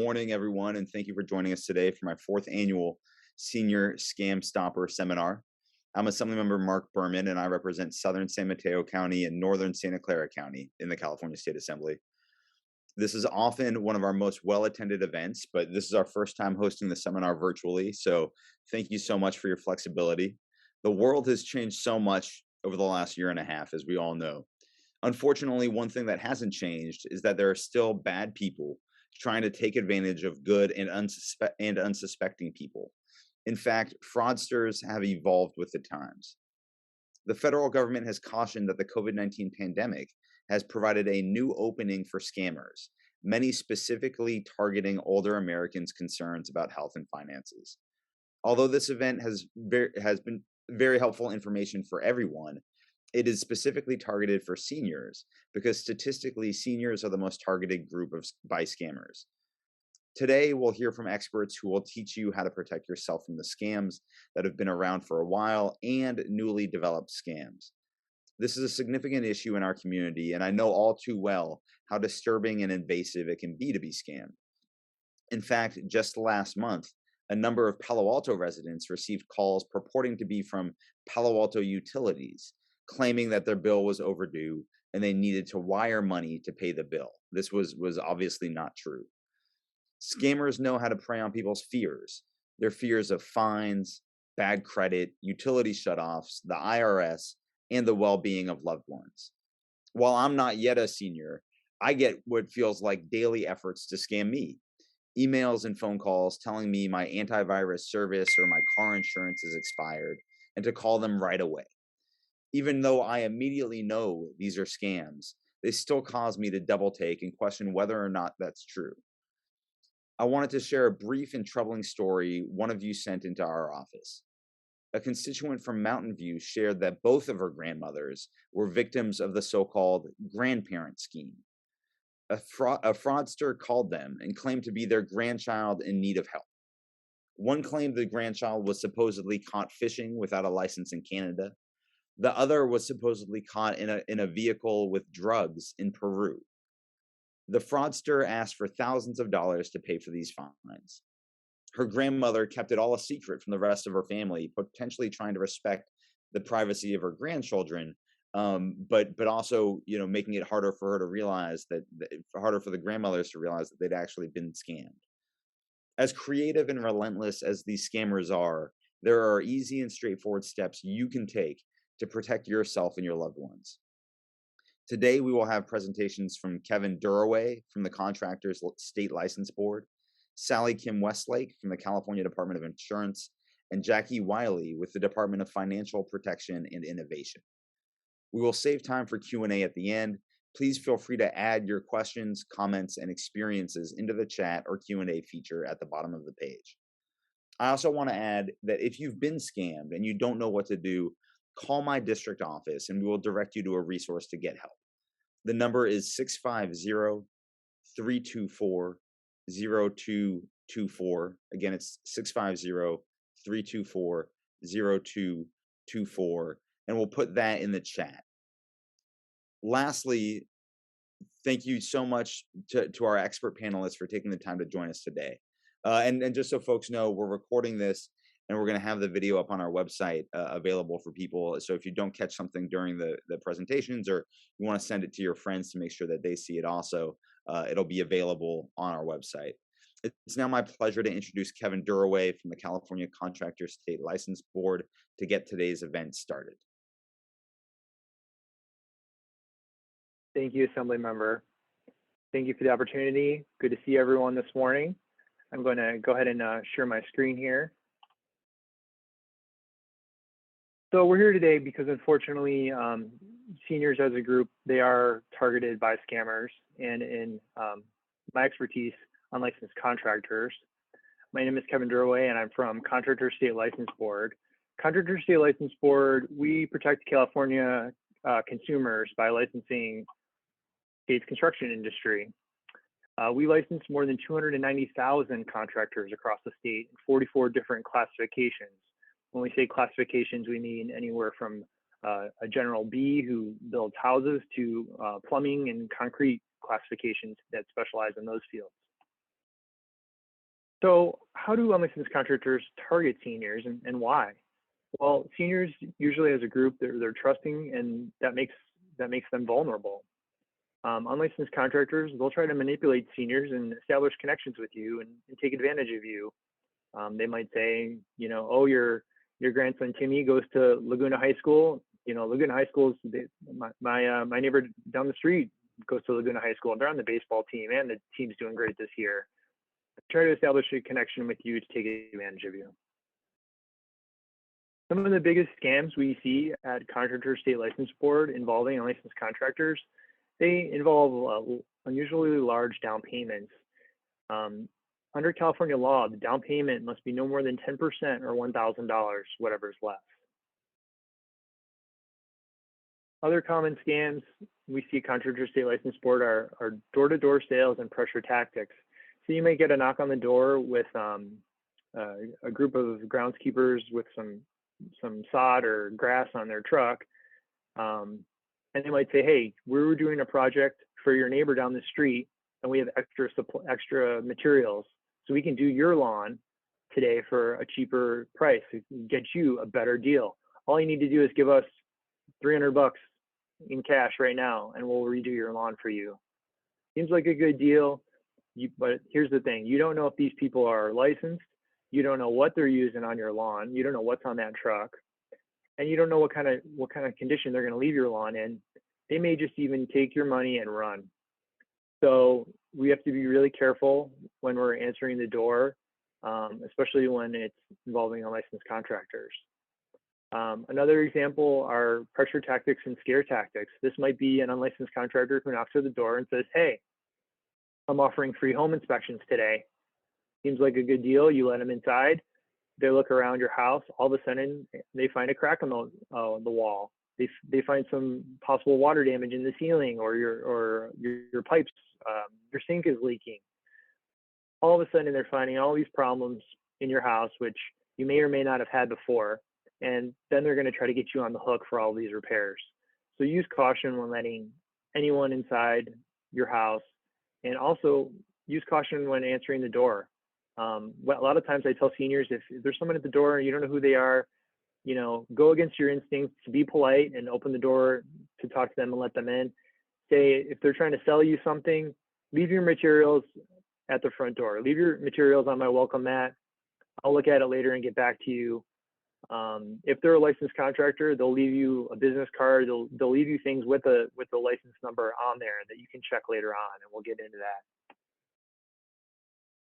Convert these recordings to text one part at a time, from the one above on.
morning, everyone, and thank you for joining us today for my fourth annual Senior Scam Stopper Seminar. I'm Assemblymember Marc Berman, and I represent Southern San Mateo County and Northern Santa Clara County in the California State Assembly. This is often one of our most well-attended events, but this is our first time hosting the seminar virtually, so thank you so much for your flexibility. The world has changed so much over the last year and a half, as we all know. Unfortunately, one thing that hasn't changed is that there are still bad people trying to take advantage of good and unsuspecting people. In fact, fraudsters have evolved with the times. The federal government has cautioned that the COVID-19 pandemic has provided a new opening for scammers, many specifically targeting older Americans' concerns about health and finances. Although this event has been very helpful information for everyone, it is specifically targeted for seniors because statistically, seniors are the most targeted group by scammers. Today, we'll hear from experts who will teach you how to protect yourself from the scams that have been around for a while and newly developed scams. This is a significant issue in our community, and I know all too well how disturbing and invasive it can be to be scammed. In fact, just last month, a number of Palo Alto residents received calls purporting to be from Palo Alto Utilities, claiming that their bill was overdue and they needed to wire money to pay the bill. This was obviously not true. Scammers know how to prey on people's fears, their fears of fines, bad credit, utility shutoffs, the IRS, and the well-being of loved ones. While I'm not yet a senior, I get what feels like daily efforts to scam me. Emails and phone calls telling me my antivirus service or my car insurance is expired and to call them right away. Even though I immediately know these are scams, they still cause me to double take and question whether or not that's true. I wanted to share a brief and troubling story one of you sent into our office. A constituent from Mountain View shared that both of her grandmothers were victims of the so-called Grandparent Scheme. A fraudster called them and claimed to be their grandchild in need of help. One claimed the grandchild was supposedly caught fishing without a license in Canada. The other was supposedly caught in a vehicle with drugs in Peru. The fraudster asked for thousands of dollars to pay for these fines. Her grandmother kept it all a secret from the rest of her family, potentially trying to respect the privacy of her grandchildren, but also, making it harder for her to realize harder for the grandmothers to realize that they'd actually been scammed. As creative and relentless as these scammers are, there are easy and straightforward steps you can take to protect yourself and your loved ones. Today, we will have presentations from Kevin Duraway from the Contractors State License Board, Sally Kim Westlake from the California Department of Insurance, and Jackie Wiley with the Department of Financial Protection and Innovation. We will save time for Q&A at the end. Please feel free to add your questions, comments, and experiences into the chat or Q&A feature at the bottom of the page. I also want to add that if you've been scammed and you don't know what to do, call my district office and we will direct you to a resource to get help. The number is 650-324-0224. Again, it's 650-324-0224, and we'll put that in the chat. Lastly, thank you so much to our expert panelists for taking the time to join us today. And just so folks know, we're recording this and we're going to have the video up on our website available for people. So if you don't catch something during the presentations or you want to send it to your friends to make sure that they see it also, it'll be available on our website. It's now my pleasure to introduce Kevin Duraway from the California Contractors State License Board to get today's event started. Thank you, Assemblymember. Thank you for the opportunity. Good to see everyone this morning. I'm going to go ahead and share my screen here. So we're here today because unfortunately, seniors as a group, they are targeted by scammers, and in my expertise, unlicensed contractors. My name is Kevin Duraway and I'm from Contractor State License Board. Contractor State License Board, we protect California consumers by licensing state's construction industry. We license more than 290,000 contractors across the state in 44 different classifications. When we say classifications, we mean anywhere from a general B who builds houses to plumbing and concrete classifications that specialize in those fields. So how do unlicensed contractors target seniors and why? Well, seniors usually as a group, they're trusting and that makes them vulnerable. Unlicensed contractors, they'll try to manipulate seniors and establish connections with you and take advantage of you. They might say, oh, your grandson Timmy goes to Laguna High School. Laguna High School is my neighbor down the street goes to Laguna High School. They're on the baseball team and the team's doing great this year. Try to establish a connection with you to take advantage of you. Some of the biggest scams we see at Contractor State License Board involving unlicensed contractors, they involve unusually large down payments. Under California law, the down payment must be no more than 10% or $1,000, whatever is less. Other common scams we see at Contractor State License Board are door-to-door sales and pressure tactics. So you may get a knock on the door with a group of groundskeepers with some sod or grass on their truck, and they might say, "Hey, we're doing a project for your neighbor down the street, and we have extra materials, so we can do your lawn today for a cheaper price. We can get you a better deal. All you need to do is give us $300 in cash right now, and we'll redo your lawn for you." Seems like a good deal, but here's the thing: you don't know if these people are licensed. You don't know what they're using on your lawn. You don't know what's on that truck, and you don't know what kind of condition they're going to leave your lawn in. They may just even take your money and run. So we have to be really careful when we're answering the door, especially when it's involving unlicensed contractors. Another example are pressure tactics and scare tactics. This might be an unlicensed contractor who knocks at the door and says, "Hey, I'm offering free home inspections today. Seems like a good deal." You let them inside. They look around your house. All of a sudden, they find a crack on the wall. They find some possible water damage in the ceiling, or your pipes, your sink is leaking. All of a sudden, they're finding all these problems in your house, which you may or may not have had before, and then they're going to try to get you on the hook for all these repairs. So use caution when letting anyone inside your house, and also use caution when answering the door. A lot of times I tell seniors, if there's someone at the door and you don't know who they are, go against your instincts to be polite and open the door to talk to them and let them in. Say, if they're trying to sell you something, leave your materials at the front door. Leave your materials on my welcome mat. I'll look at it later and get back to you. If they're a licensed contractor, they'll leave you a business card. They'll leave you things with the license number on there that you can check later on, and we'll get into that.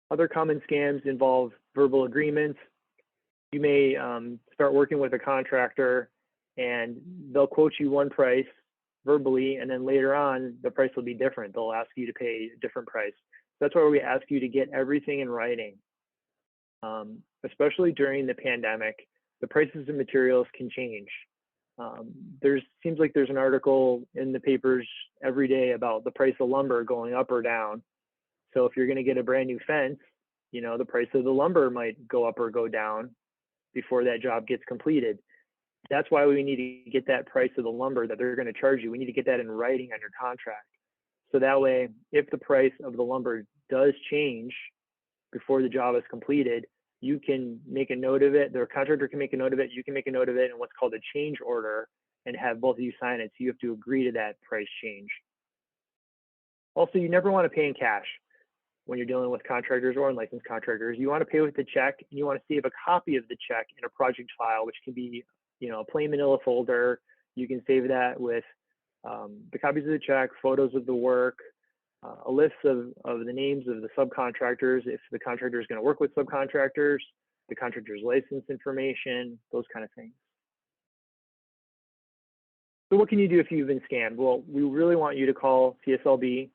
Other common scams involve verbal agreements. You may start working with a contractor and they'll quote you one price verbally, and then later on the price will be different. They'll ask you to pay a different price. That's why we ask you to get everything in writing. Especially during the pandemic, the prices of materials can change. Seems like there's an article in the papers every day about the price of lumber going up or down. So if you're going to get a brand new fence, the price of the lumber might go up or go down before that job gets completed. That's why we need to get that price of the lumber that they're going to charge you. We need to get that in writing on your contract. So that way, if the price of the lumber does change before the job is completed, you can make a note of it. The contractor can make a note of it. You can make a note of it in what's called a change order and have both of you sign it. So you have to agree to that price change. Also, you never want to pay in cash when you're dealing with contractors or unlicensed contractors. You want to pay with the check, and you want to save a copy of the check in a project file, which can be, a plain manila folder. You can save that with the copies of the check, photos of the work, a list of the names of the subcontractors, if the contractor is going to work with subcontractors, the contractor's license information, those kind of things. So what can you do if you've been scammed? Well, we really want you to call CSLB.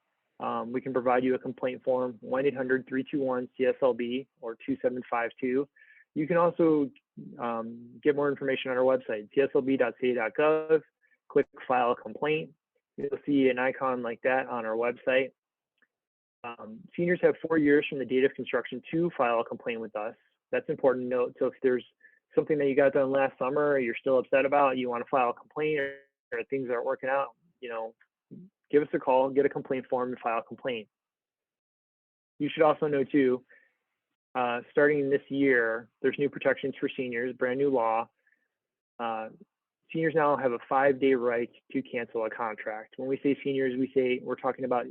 We can provide you a complaint form, 1-800-321-CSLB or 2752. You can also get more information on our website, cslb.ca.gov. Click File a Complaint. You'll see an icon like that on our website. Seniors have 4 years from the date of construction to file a complaint with us. That's important to note. So if there's something that you got done last summer, or you're still upset about, you want to file a complaint, or things aren't working out, give us a call, get a complaint form, and file a complaint. You should also know too, Starting this year, there's new protections for seniors, brand new law. Seniors now have a 5-day right to cancel a contract. When we say seniors, we're talking about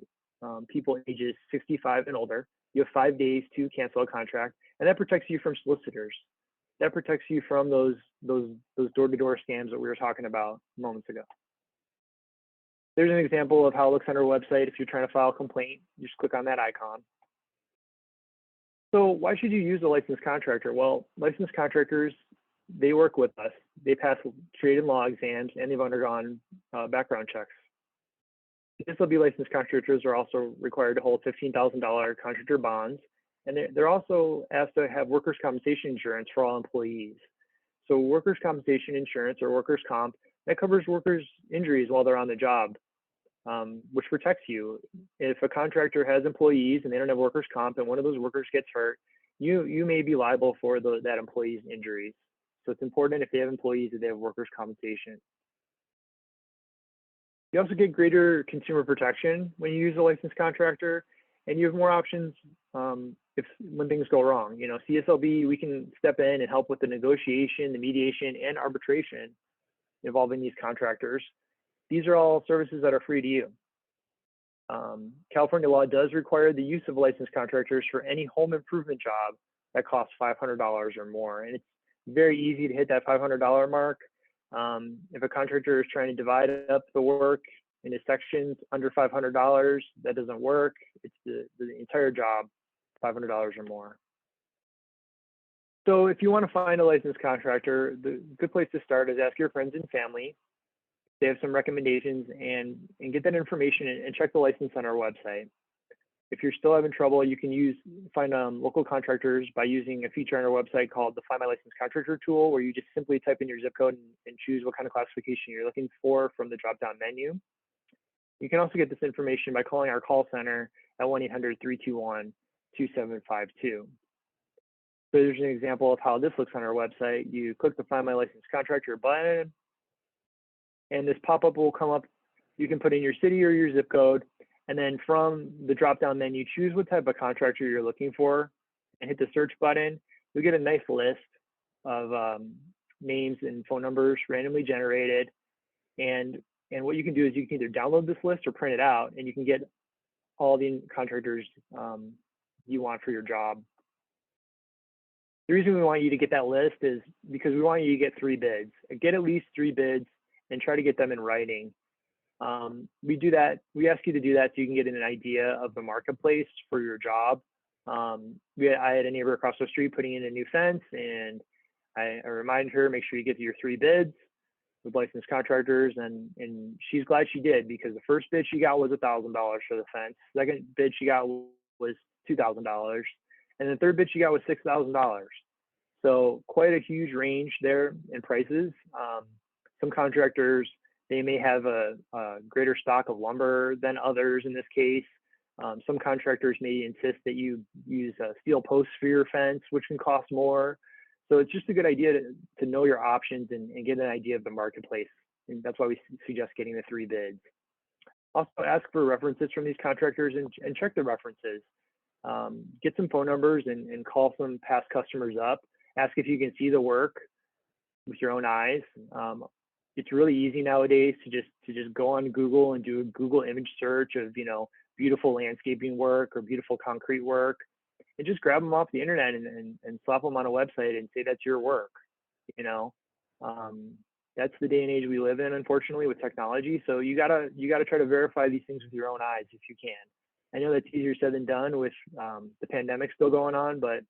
people ages 65 and older. You have 5 days to cancel a contract, and that protects you from solicitors. That protects you from those door-to-door scams that we were talking about moments ago. There's an example of how it looks on our website. If you're trying to file a complaint, you just click on that icon. So why should you use a licensed contractor? Well, licensed contractors, they work with us. They pass trade and law exams, and they've undergone background checks. Disclose licensed contractors are also required to hold $15,000 contractor bonds, and they're also asked to have workers' compensation insurance for all employees. So workers' compensation insurance, or workers' comp, that covers workers' injuries while they're on the job, which protects you. If a contractor has employees and they don't have workers' comp and one of those workers gets hurt, you may be liable for that employee's injuries. So it's important if they have employees that they have workers' compensation. You also get greater consumer protection when you use a licensed contractor, and you have more options when things go wrong. You know, CSLB, we can step in and help with the negotiation, the mediation, and arbitration involving these contractors. These are all services that are free to you. California law does require the use of licensed contractors for any home improvement job that costs $500 or more, and it's very easy to hit that $500 mark. If a contractor is trying to divide up the work into sections under $500, that doesn't work. It's the entire job, $500 or more. So if you want to find a licensed contractor, the good place to start is ask your friends and family. They have some recommendations, and get that information and check the license on our website. If you're still having trouble, you can find local contractors by using a feature on our website called the Find My Licensed Contractor tool, where you just simply type in your zip code and choose what kind of classification you're looking for from the drop-down menu. You can also get this information by calling our call center at 1-800-321-2752. So there's an example of how this looks on our website. You click the Find My Licensed Contractor button, and this pop-up will come up. You can put in your city or your zip code, and then from the drop-down menu, choose what type of contractor you're looking for and hit the search button. You'll get a nice list of names and phone numbers randomly generated. And what you can do is you can either download this list or print it out, and you can get all the contractors you want for your job. The reason we want you to get that list is because we want you to get 3 bids. Get at least 3 bids and try to get them in writing. We do that. We ask you to do that so you can get an idea of the marketplace for your job. I had a neighbor across the street putting in a new fence, and I reminded her, make sure you get your 3 bids with licensed contractors, and she's glad she did, because the first bid she got was $1,000 for the fence. Second bid she got was $2,000, and the third bid she got was $6,000. So quite a huge range there in prices. Some contractors, they may have a greater stock of lumber than others in this case. Some contractors may insist that you use steel posts for your fence, which can cost more. So it's just a good idea to know your options and get an idea of the marketplace. And that's why we suggest getting the 3 bids. Also ask for references from these contractors and check the references. Get some phone numbers and call some past customers up. Ask if you can see the work with your own eyes. It's really easy nowadays to just go on Google and do a Google image search of, beautiful landscaping work or beautiful concrete work, and just grab them off the internet and slap them on a website and say that's your work. That's the day and age we live in, unfortunately, with technology. So you gotta try to verify these things with your own eyes if you can. I know that's easier said than done with the pandemic still going on, but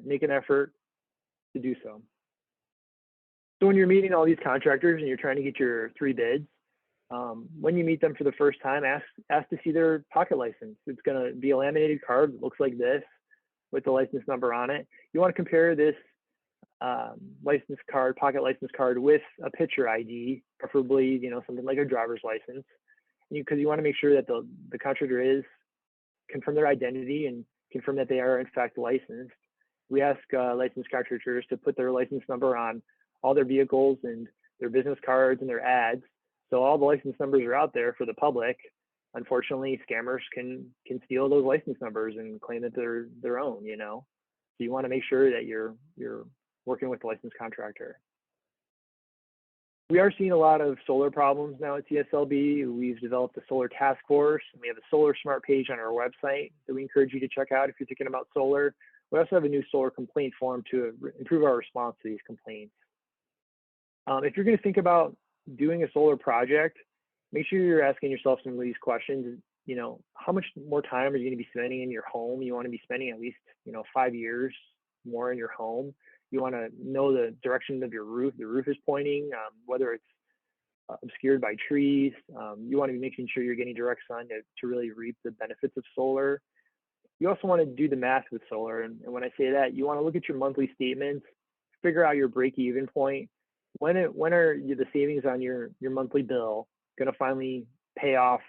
make an effort to do so. So when you're meeting all these contractors and you're trying to get your 3 bids, when you meet them for the first time, ask to see their pocket license. It's going to be a laminated card that looks like this with the license number on it. You want to compare this license card, pocket license card, with a picture ID, preferably something like a driver's license, because you want to make sure that the contractor confirm their identity and confirm that they are in fact licensed. We ask licensed contractors to put their license number on all their vehicles and their business cards and their ads. So all the license numbers are out there for the public. Unfortunately, scammers can steal those license numbers and claim that they're their own, So you want to make sure that you're working with a licensed contractor. We are seeing a lot of solar problems now at CSLB. We've developed a solar task force, and we have a solar smart page on our website that we encourage you to check out if you're thinking about solar. We also have a new solar complaint form to improve our response to these complaints. If you're going to think about doing a solar project, make sure you're asking yourself some of these questions. You know, how much more time are you going to be spending in your home? You want to be spending at least, 5 years more in your home. You want to know the direction of your roof. The roof is pointing, whether it's obscured by trees. You want to be making sure you're getting direct sun to really reap the benefits of solar. You also want to do the math with solar. And when I say that, you want to look at your monthly statements, figure out your break-even point. When are the savings on your monthly bill going to finally pay off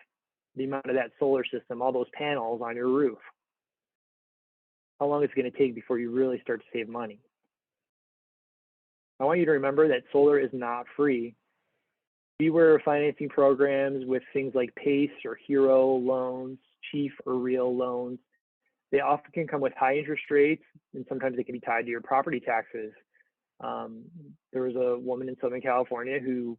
the amount of that solar system, all those panels on your roof? How long it's going to take before you really start to save money? I want you to remember that solar is not free. Beware of financing programs with things like PACE or HERO loans, Chief or Real loans. They often can come with high interest rates, and sometimes they can be tied to your property taxes. There was a woman in Southern California who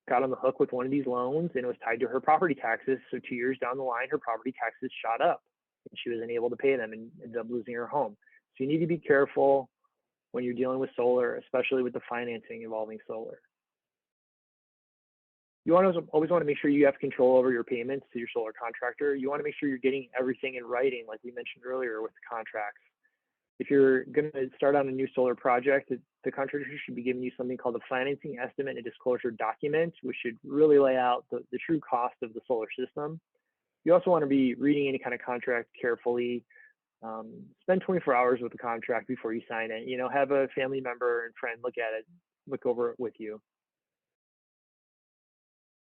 got on the hook with one of these loans, and it was tied to her property taxes. So 2 years down the line, her property taxes shot up, and she was unable to pay them and ended up losing her home. So you need to be careful when you're dealing with solar, especially with the financing involving solar. You always want to make sure you have control over your payments to your solar contractor. You want to make sure you're getting everything in writing, like we mentioned earlier with the contracts. If you're going to start on a new solar project, the contractor should be giving you something called a financing estimate and disclosure document, which should really lay out the true cost of the solar system. You also want to be reading any kind of contract carefully. Spend 24 hours with the contract before you sign it. Have a family member and friend look at it, look over it with you.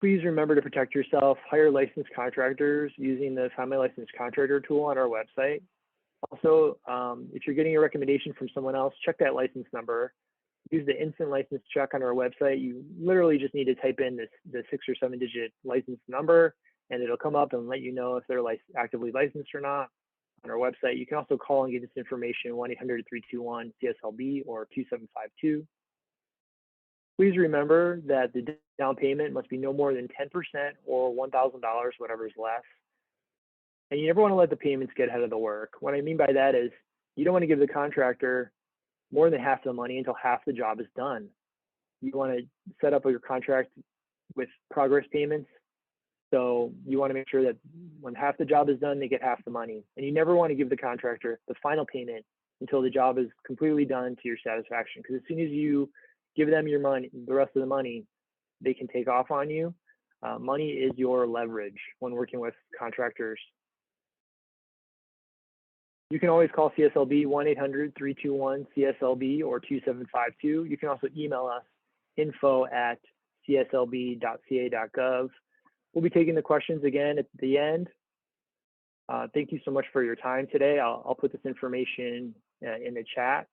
Please remember to protect yourself. Hire licensed contractors using the Find My Licensed Contractor tool on our website. Also, if you're getting a recommendation from someone else, check that license number. Use the instant license check on our website. You literally just need to type in the 6 or 7 digit license number, and it'll come up and let you know if they're actively licensed or not on our website. You can also call and get this information 1-800-321-CSLB or 2752. Please remember that the down payment must be no more than 10% or $1,000, whatever is less. And you never want to let the payments get ahead of the work. What I mean by that is you don't want to give the contractor more than half the money until half the job is done. You want to set up your contract with progress payments. So you want to make sure that when half the job is done, they get half the money. And you never want to give the contractor the final payment until the job is completely done to your satisfaction. Because as soon as you give them your money, the rest of the money, they can take off on you. Money is your leverage when working with contractors. You can always call CSLB 1-800-321-CSLB or 2752. You can also email us info@cslb.ca.gov. We'll be taking the questions again at the end. Thank you so much for your time today. I'll put this information in the chat.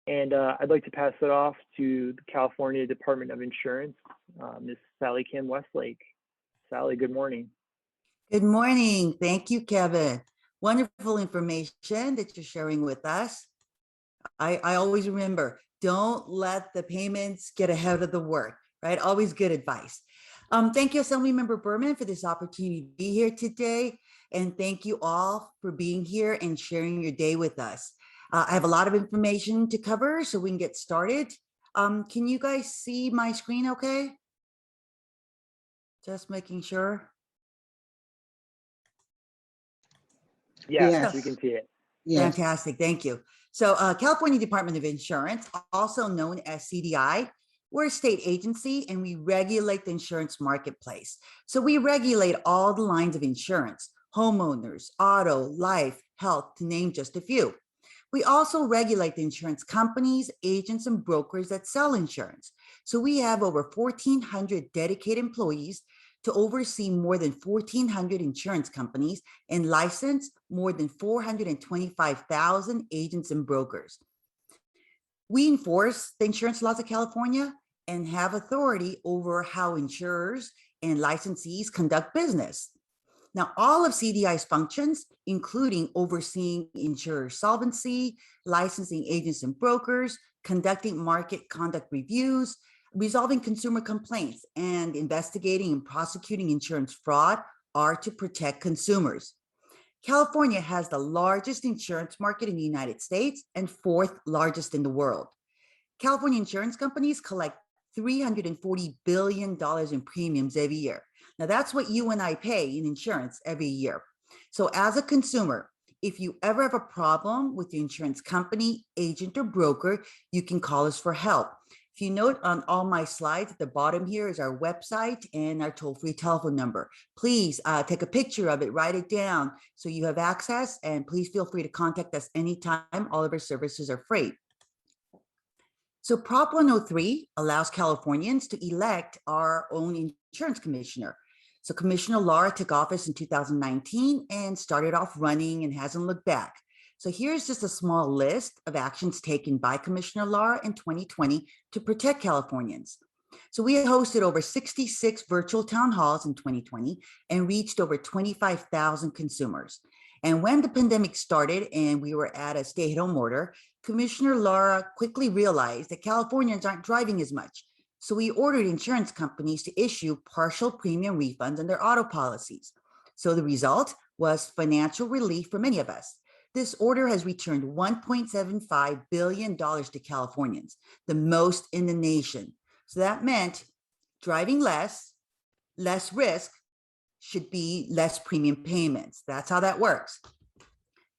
And I'd like to pass it off to the California Department of Insurance, Ms. Sally Kim Westlake. Sally, good morning. Good morning. Thank you, Kevin. Wonderful information that you're sharing with us. I always remember, don't let the payments get ahead of the work, right? Always good advice. Thank you, Assemblymember Berman, for this opportunity to be here today. And thank you all for being here and sharing your day with us. I have a lot of information to cover, so we can get started. Can you guys see my screen okay? Just making sure. Yes, we can see it. Yes. Fantastic, thank you. So California Department of Insurance, also known as CDI, we're a state agency and we regulate the insurance marketplace. So we regulate all the lines of insurance, homeowners, auto, life, health, to name just a few. We also regulate the insurance companies, agents, and brokers that sell insurance. So we have over 1,400 dedicated employees to oversee more than 1,400 insurance companies and license more than 425,000 agents and brokers. We enforce the insurance laws of California and have authority over how insurers and licensees conduct business. Now, all of CDI's functions, including overseeing insurer solvency, licensing agents and brokers, conducting market conduct reviews, resolving consumer complaints, and investigating and prosecuting insurance fraud, are to protect consumers. California has the largest insurance market in the United States and fourth largest in the world. California insurance companies collect $340 billion in premiums every year. Now, that's what you and I pay in insurance every year. So as a consumer, if you ever have a problem with the insurance company, agent, or broker, you can call us for help. If you note on all my slides at the bottom here is our website and our toll-free telephone number. Please take a picture of it, write it down so you have access, and please feel free to contact us anytime. All of our services are free. So Prop 103 allows Californians to elect our own insurance commissioner. So Commissioner Lara took office in 2019 and started off running and hasn't looked back. So here's just a small list of actions taken by Commissioner Lara in 2020 to protect Californians. So we hosted over 66 virtual town halls in 2020 and reached over 25,000 consumers. And when the pandemic started and we were at a stay-at-home order, Commissioner Lara quickly realized that Californians aren't driving as much. So we ordered insurance companies to issue partial premium refunds on their auto policies. So the result was financial relief for many of us. This order has returned $1.75 billion to Californians, the most in the nation. So that meant driving less risk should be less premium payments. That's how that works.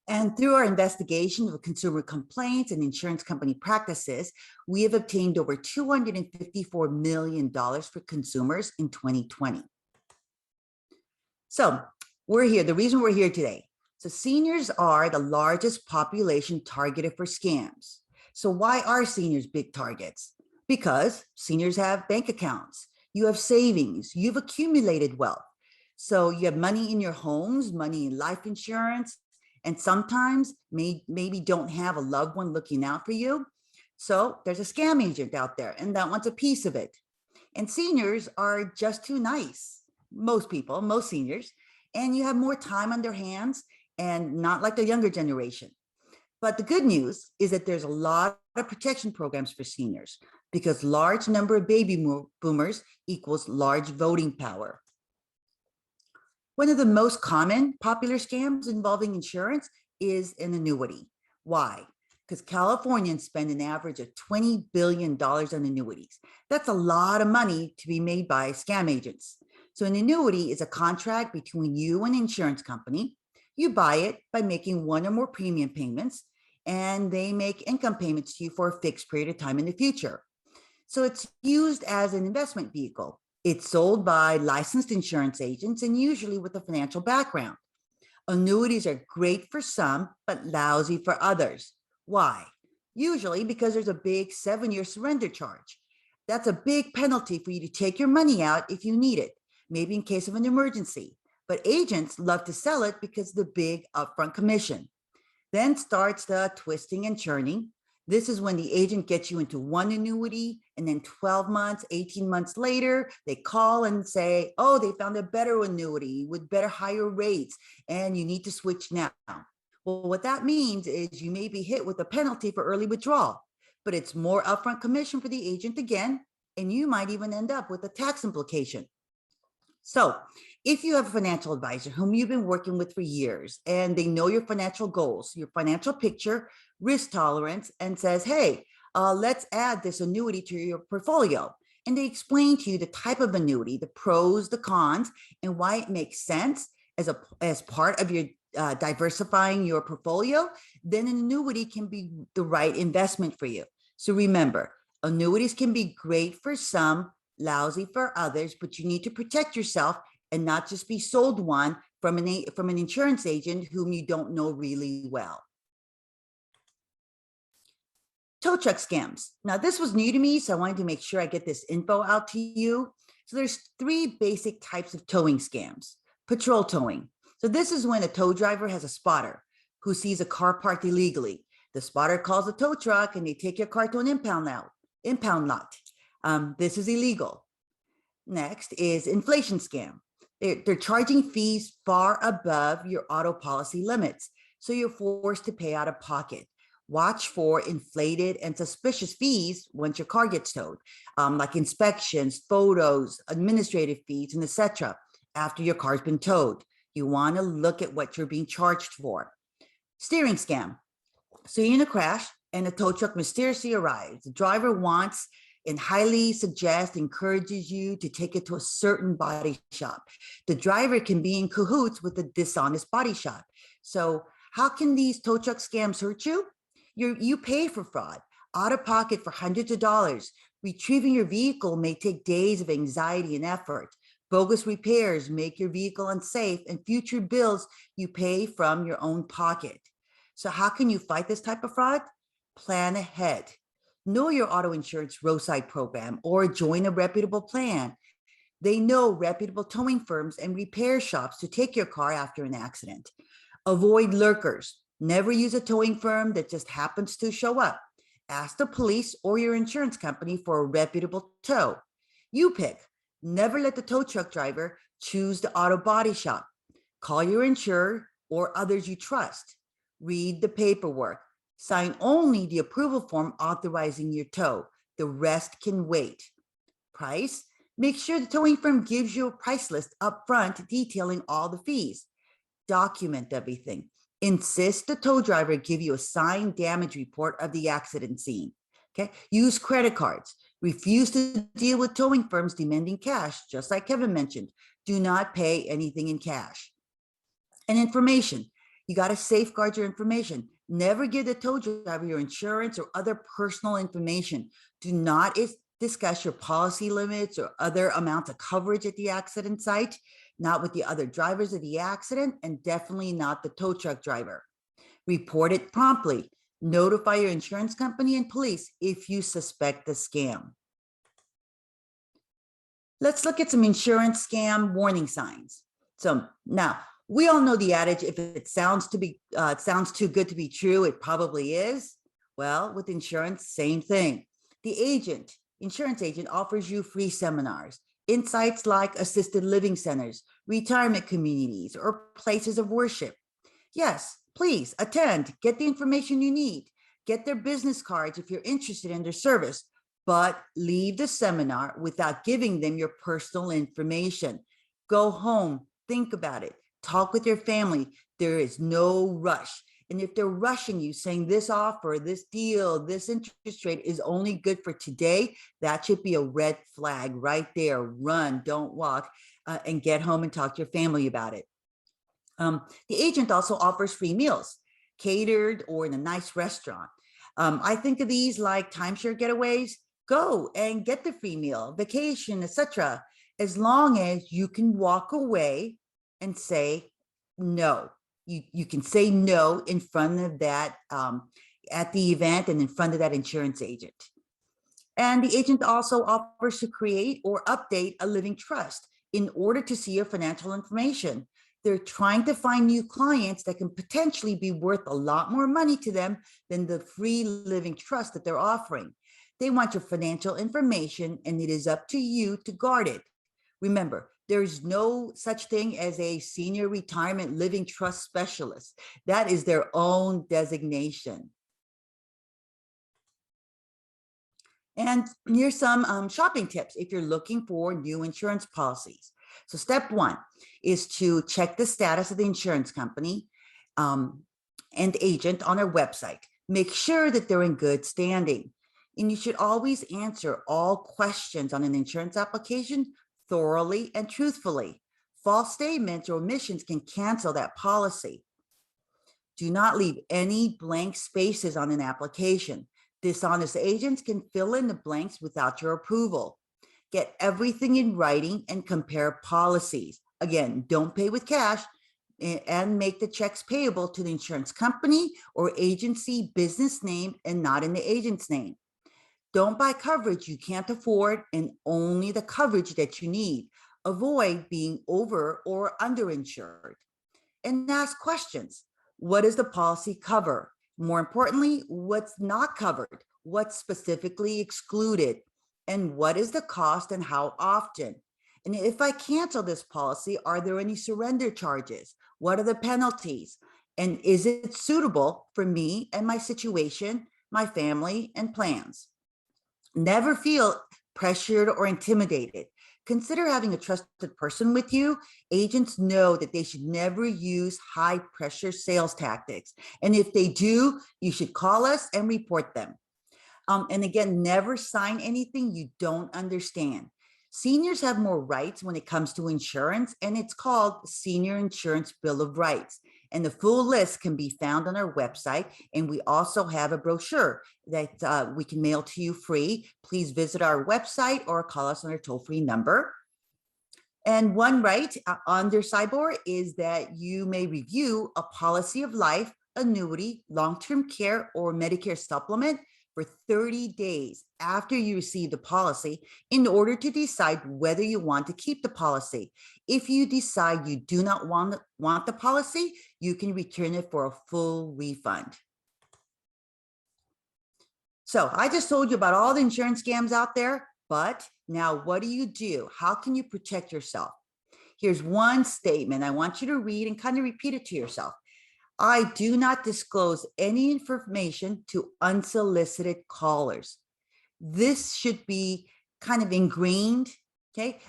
And through our investigation of consumer complaints and insurance company practices, we have obtained over $254 million for consumers in 2020. So we're here. The reason we're here today. So seniors are the largest population targeted for scams. So why are seniors big targets? Because seniors have bank accounts, you have savings, you've accumulated wealth. So you have money in your homes, money in life insurance, and sometimes maybe don't have a loved one looking out for you. So there's a scam agent out there and that wants a piece of it. And seniors are just too nice. Most people, most seniors, and you have more time on their hands and not like the younger generation. But the good news is that there's a lot of protection programs for seniors because large number of baby boomers equals large voting power. One of the most common popular scams involving insurance is an annuity. Why? Because Californians spend an average of $20 billion on annuities. That's a lot of money to be made by scam agents. So an annuity is a contract between you and an insurance company. You buy it by making one or more premium payments, and they make income payments to you for a fixed period of time in the future. So it's used as an investment vehicle. It's sold by licensed insurance agents and usually with a financial background. Annuities are great for some, but lousy for others. Why? Usually because there's a big 7-year surrender charge. That's a big penalty for you to take your money out if you need it, maybe in case of an emergency. But agents love to sell it because of the big upfront commission. Then starts the twisting and churning. This is when the agent gets you into one annuity and then 12 months, 18 months later, they call and say, oh, they found a better annuity with better higher rates and you need to switch now. Well, what that means is you may be hit with a penalty for early withdrawal, but it's more upfront commission for the agent again, and you might even end up with a tax implication. So if you have a financial advisor whom you've been working with for years and they know your financial goals, your financial picture, risk tolerance, and says, hey, let's add this annuity to your portfolio. And they explain to you the type of annuity, the pros, the cons, and why it makes sense as part of your diversifying your portfolio, then an annuity can be the right investment for you. So remember, annuities can be great for some, lousy for others, but you need to protect yourself and not just be sold one from an insurance agent whom you don't know really well. Tow truck scams. Now, this was new to me, so I wanted to make sure I get this info out to you. So there's 3 basic types of towing scams. Patrol towing. So this is when a tow driver has a spotter who sees a car parked illegally. The spotter calls the tow truck and they take your car to an impound lot. This is illegal. Next is inflation scam. They're charging fees far above your auto policy limits, so you're forced to pay out of pocket. Watch for inflated and suspicious fees once your car gets towed, like inspections, photos, administrative fees, and etc. after your car's been towed. You want to look at what you're being charged for. Steering scam. So you're in a crash and a tow truck mysteriously arrives. The driver wants and highly encourages you to take it to a certain body shop. The driver can be in cahoots with a dishonest body shop. So how can these tow truck scams hurt you? You pay for fraud, out of pocket for hundreds of dollars. Retrieving your vehicle may take days of anxiety and effort. Bogus repairs make your vehicle unsafe, and future bills you pay from your own pocket. So how can you fight this type of fraud? Plan ahead. Know your auto insurance roadside program or join a reputable plan. They know reputable towing firms and repair shops to take your car after an accident. Avoid lurkers. Never use a towing firm that just happens to show up. Ask the police or your insurance company for a reputable tow. You pick. Never let the tow truck driver choose the auto body shop. Call your insurer or others you trust. Read the paperwork. Sign only the approval form authorizing your tow. The rest can wait. Price. Make sure the towing firm gives you a price list up front detailing all the fees. Document everything. Insist the tow driver give you a signed damage report of the accident scene. Okay. Use credit cards. Refuse to deal with towing firms demanding cash, just like Kevin mentioned. Do not pay anything in cash. And information. You got to safeguard your information. Never give the tow driver your insurance or other personal information. Do not discuss your policy limits or other amounts of coverage at the accident site, not with the other drivers of the accident, and definitely not the tow truck driver. Report it promptly. Notify your insurance company and police if you suspect the scam. Let's look at some insurance scam warning signs. So now, we all know the adage, if it sounds too good to be true, it probably is. Well, with insurance, same thing. The insurance agent offers you free seminars, insights like assisted living centers, retirement communities, or places of worship. Yes, please attend, get the information you need, get their business cards if you're interested in their service, but leave the seminar without giving them your personal information. Go home, think about it. Talk with your family. There is no rush. And if they're rushing you saying this offer, this deal, this interest rate is only good for today, that should be a red flag right there. Run, don't walk, and get home and talk to your family about it. The agent also offers free meals, catered or in a nice restaurant. I think of these like timeshare getaways. Go and get the free meal, vacation, etc. As long as you can walk away and say no. You can say no in front of that at the event and in front of that insurance agent. And the agent also offers to create or update a living trust in order to see your financial information. They're trying to find new clients that can potentially be worth a lot more money to them than the free living trust that they're offering. They want your financial information, and it is up to you to guard it. Remember, there's no such thing as a senior retirement living trust specialist. That is their own designation. And here's some shopping tips if you're looking for new insurance policies. So step one is to check the status of the insurance company and agent on their website. Make sure that they're in good standing. And you should always answer all questions on an insurance application thoroughly and truthfully. False statements or omissions can cancel that policy. Do not leave any blank spaces on an application. Dishonest agents can fill in the blanks without your approval. Get everything in writing and compare policies. Again, don't pay with cash and make the checks payable to the insurance company or agency business name and not in the agent's name. Don't buy coverage you can't afford and only the coverage that you need. Avoid being over or underinsured. And ask questions. What does the policy cover? More importantly, what's not covered? What's specifically excluded? And what is the cost and how often? And if I cancel this policy, are there any surrender charges? What are the penalties? And is it suitable for me and my situation, my family, and plans? Never feel pressured or intimidated. Consider having a trusted person with you. Agents know that they should never use high pressure sales tactics. And if they do, you should call us and report them. And again, never sign anything you don't understand. Seniors have more rights when it comes to insurance, and it's called Senior Insurance Bill of Rights. And the full list can be found on our website. And we also have a brochure that we can mail to you free. Please visit our website or call us on our toll-free number. And one right under Cyborg is that you may review a policy of life, annuity, long-term care, or Medicare supplement for 30 days after you receive the policy in order to decide whether you want to keep the policy. If you decide you do not want the policy, you can return it for a full refund. So I just told you about all the insurance scams out there, but now what do? How can you protect yourself? Here's one statement I want you to read and kind of repeat it to yourself. I do not disclose any information to unsolicited callers. This should be kind of ingrained, okay,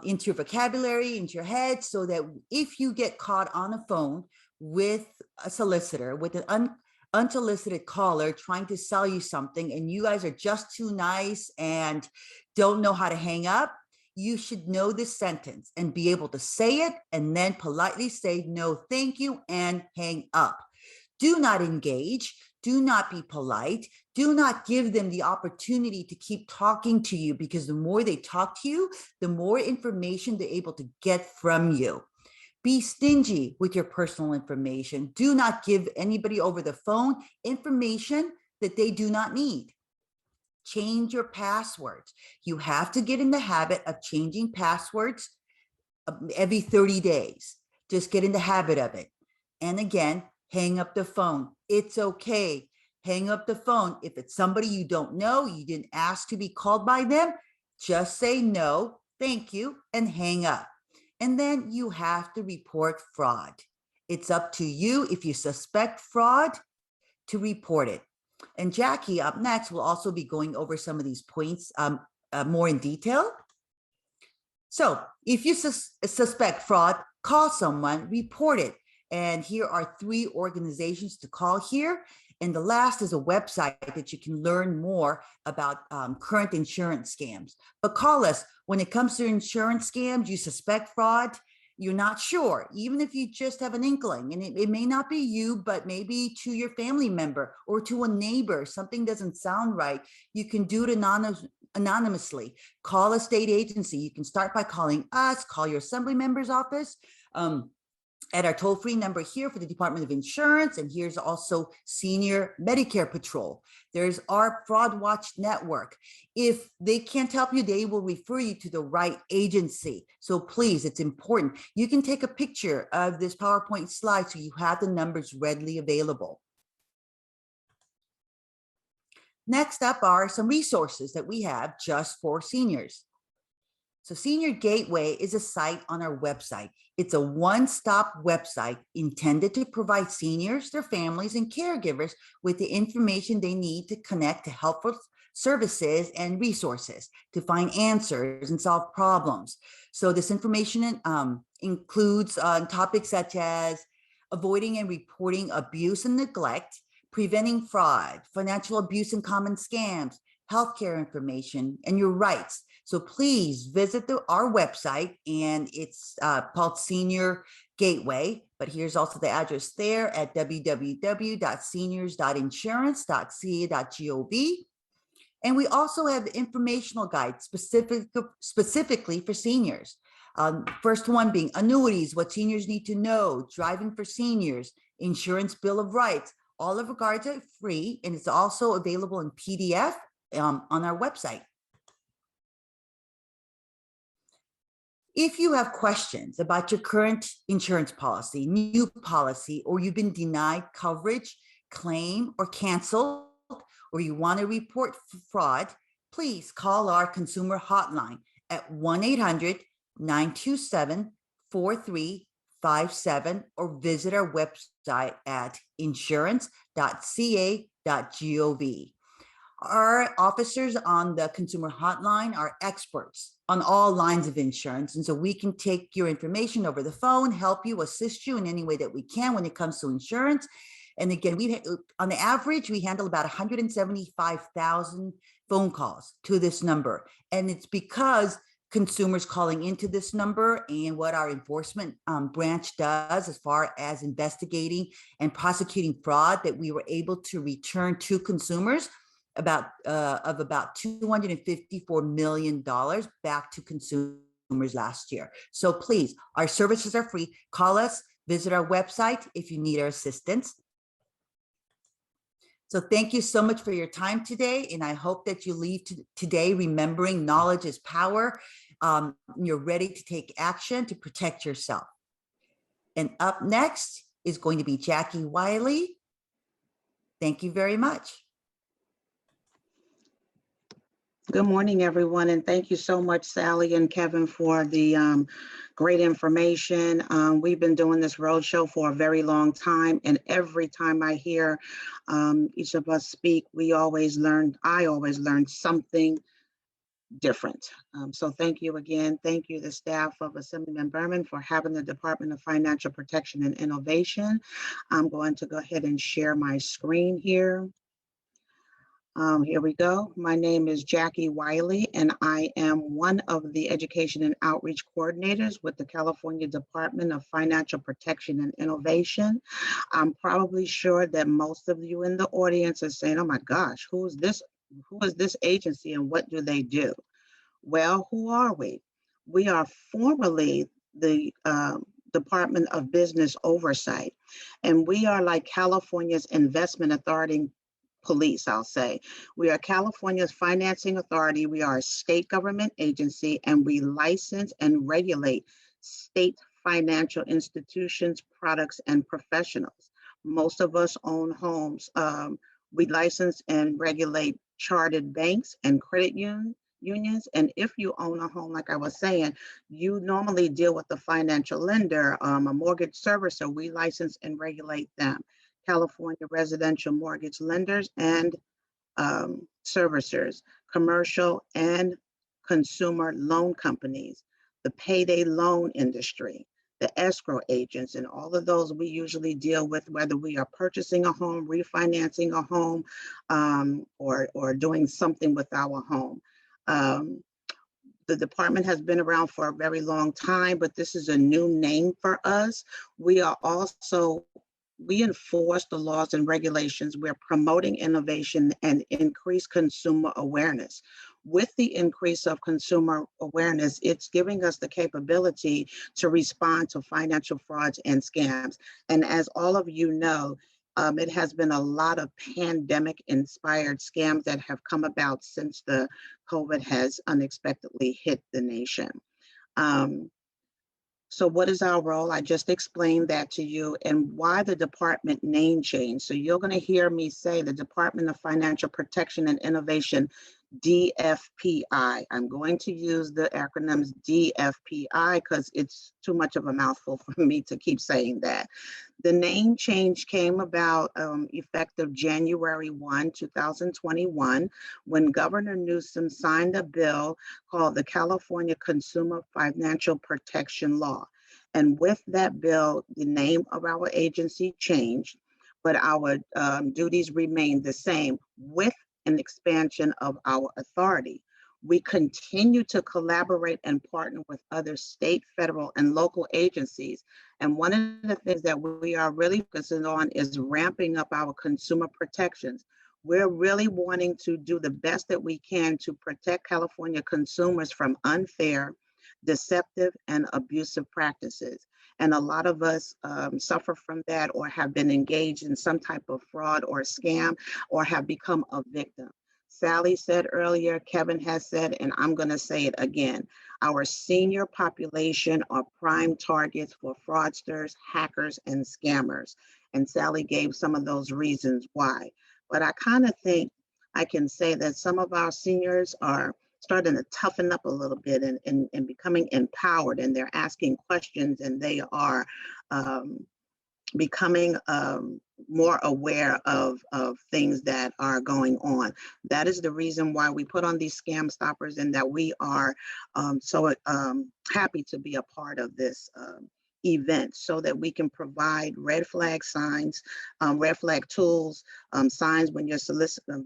into your vocabulary, into your head, so that if you get caught on a phone with a solicitor, with an unsolicited caller trying to sell you something, and you guys are just too nice and don't know how to hang up, you should know this sentence and be able to say it and then politely say, no, thank you, and hang up. Do not engage. Do not be polite. Do not give them the opportunity to keep talking to you, because the more they talk to you, the more information they're able to get from you. Be stingy with your personal information. Do not give anybody over the phone information that they do not need. Change your passwords. You have to get in the habit of changing passwords every 30 days. Just get in the habit of it. And again, hang up the phone. It's okay. Hang up the phone. If it's somebody you don't know, you didn't ask to be called by them, just say no, thank you, and hang up. And then you have to report fraud. It's up to you, if you suspect fraud, to report it. And Jackie, up next, will also be going over some of these points more in detail. So if you suspect fraud, call someone, report it. And here are 3 organizations to call here. And the last is a website that you can learn more about current insurance scams. But call us when it comes to insurance scams, you suspect fraud, you're not sure, even if you just have an inkling, and it may not be you, but maybe to your family member or to a neighbor, something doesn't sound right. You can do it anonymously. Call a state agency. You can start by calling us, call your Assemblymember's office, at our toll-free number here for the Department of Insurance. And here's also Senior Medicare Patrol. There's our Fraud Watch Network. If they can't help you, they will refer you to the right agency. So please, it's important. You can take a picture of this PowerPoint slide so you have the numbers readily available. Next up are some resources that we have just for seniors. So Senior Gateway is a site on our website. It's a one-stop website intended to provide seniors, their families, and caregivers with the information they need to connect to helpful services and resources to find answers and solve problems. So this information includes topics such as avoiding and reporting abuse and neglect, preventing fraud, financial abuse and common scams, healthcare information, and your rights. So please visit our website, and it's called Senior Gateway, but here's also the address there at www.seniors.insurance.ca.gov. And we also have informational guides specifically for seniors. First one being annuities, what seniors need to know, driving for seniors, insurance bill of rights. All of our guides are free, and it's also available in PDF on our website. If you have questions about your current insurance policy, new policy, or you've been denied coverage, claim, or canceled, or you want to report fraud, please call our consumer hotline at 927-4357 or visit our website at insurance.ca.gov. Our officers on the consumer hotline are experts on all lines of insurance. And so we can take your information over the phone, help you, assist you in any way that we can when it comes to insurance. And again, on the average, we handle about 175,000 phone calls to this number. And it's because consumers calling into this number and what our enforcement branch does as far as investigating and prosecuting fraud that we were able to return to consumers about $254 million back to consumers last year. So please, our services are free. Call us, visit our website if you need our assistance. So thank you so much for your time today. And I hope that you leave today remembering knowledge is power. You're ready to take action to protect yourself. And up next is going to be Jackie Wiley. Thank you very much. Good morning, everyone, and thank you so much, Sally and Kevin, for the great information. We've been doing this roadshow for a very long time, and every time I hear each of us speak, I always learn something different. So thank you again. Thank you, the staff of Assemblymember Berman, for having the Department of Financial Protection and Innovation. I'm going to go ahead and share my screen here. Here we go. My name is Jackie Wiley, and I am one of the Education and Outreach Coordinators with the California Department of Financial Protection and Innovation. I'm probably sure that most of you in the audience are saying, oh my gosh, who is this agency and what do they do? Well, who are we? We are formerly the Department of Business Oversight, and we are like California's investment authority police, I'll say. We are California's financing authority. We are a state government agency, and we license and regulate state financial institutions, products, and professionals. Most of us own homes. We license and regulate chartered banks and credit unions. And if you own a home, like I was saying, you normally deal with the financial lender, a mortgage servicer. We license and regulate them. California residential mortgage lenders and servicers, commercial and consumer loan companies, the payday loan industry, the escrow agents, and all of those we usually deal with, whether we are purchasing a home, refinancing a home, or doing something with our home. The department has been around for a very long time, but this is a new name for us. We enforce the laws and regulations. We're promoting innovation and increased consumer awareness. With the increase of consumer awareness, it's giving us the capability to respond to financial frauds and scams. And as all of you know, it has been a lot of pandemic-inspired scams that have come about since the COVID has unexpectedly hit the nation. So what is our role? I just explained that to you, and why the department name change. So you're going to hear me say the Department of Financial Protection and Innovation, DFPI. I'm going to use the acronyms DFPI because it's too much of a mouthful for me to keep saying that. The name change came about effective January 1, 2021, when Governor Newsom signed a bill called the California Consumer Financial Protection Law. And with that bill, the name of our agency changed, but our duties remained the same with an expansion of our authority. We continue to collaborate and partner with other state, federal, and local agencies. And one of the things that we are really focusing on is ramping up our consumer protections. We're really wanting to do the best that we can to protect California consumers from unfair, deceptive, and abusive practices. And a lot of us suffer from that, or have been engaged in some type of fraud or scam, or have become a victim. Sally said earlier, Kevin has said, and I'm going to say it again, our senior population are prime targets for fraudsters, hackers, and scammers. And Sally gave some of those reasons why. But I kind of think I can say that some of our seniors are starting to toughen up a little bit and becoming empowered, and they're asking questions, and they are becoming more aware of things that are going on. That is the reason why we put on these scam stoppers, and that we are so happy to be a part of this event, so that we can provide red flag signs, red flag tools, signs when you're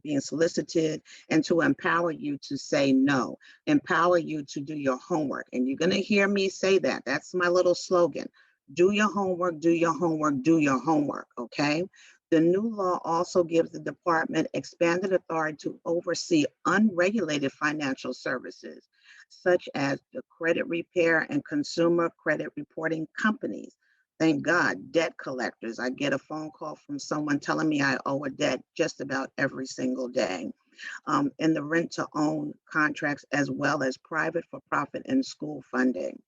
being solicited, and to empower you to say no, empower you to do your homework. And you're going to hear me say that. That's my little slogan. Do your homework, do your homework, do your homework, okay? The new law also gives the department expanded authority to oversee unregulated financial services, such as the credit repair and consumer credit reporting companies. Thank God, debt collectors. I get a phone call from someone telling me I owe a debt just about every single day. And the rent-to-own contracts, as well as private for-profit and school funding.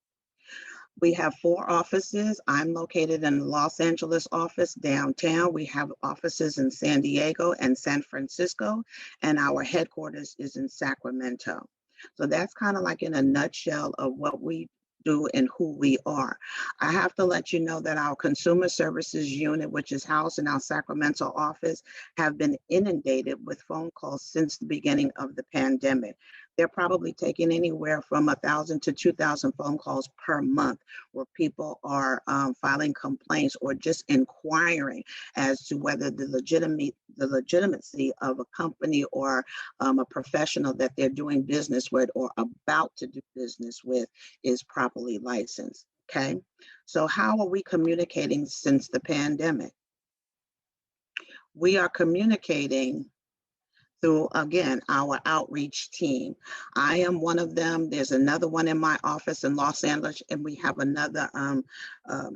We have 4 offices. I'm located in the Los Angeles office downtown. We have offices in San Diego and San Francisco, and our headquarters is in Sacramento. So that's kind of like in a nutshell of what we do and who we are. I have to let you know that our consumer services unit, which is housed in our Sacramento office, have been inundated with phone calls since the beginning of the pandemic. They're probably taking anywhere from 1,000 to 2,000 phone calls per month, where people are filing complaints or just inquiring as to whether the legitimacy of a company or a professional that they're doing business with or about to do business with is properly licensed. Okay, so how are we communicating since the pandemic? We are communicating through, again, our outreach team. I am one of them. There's another one in my office in Los Angeles, and we have another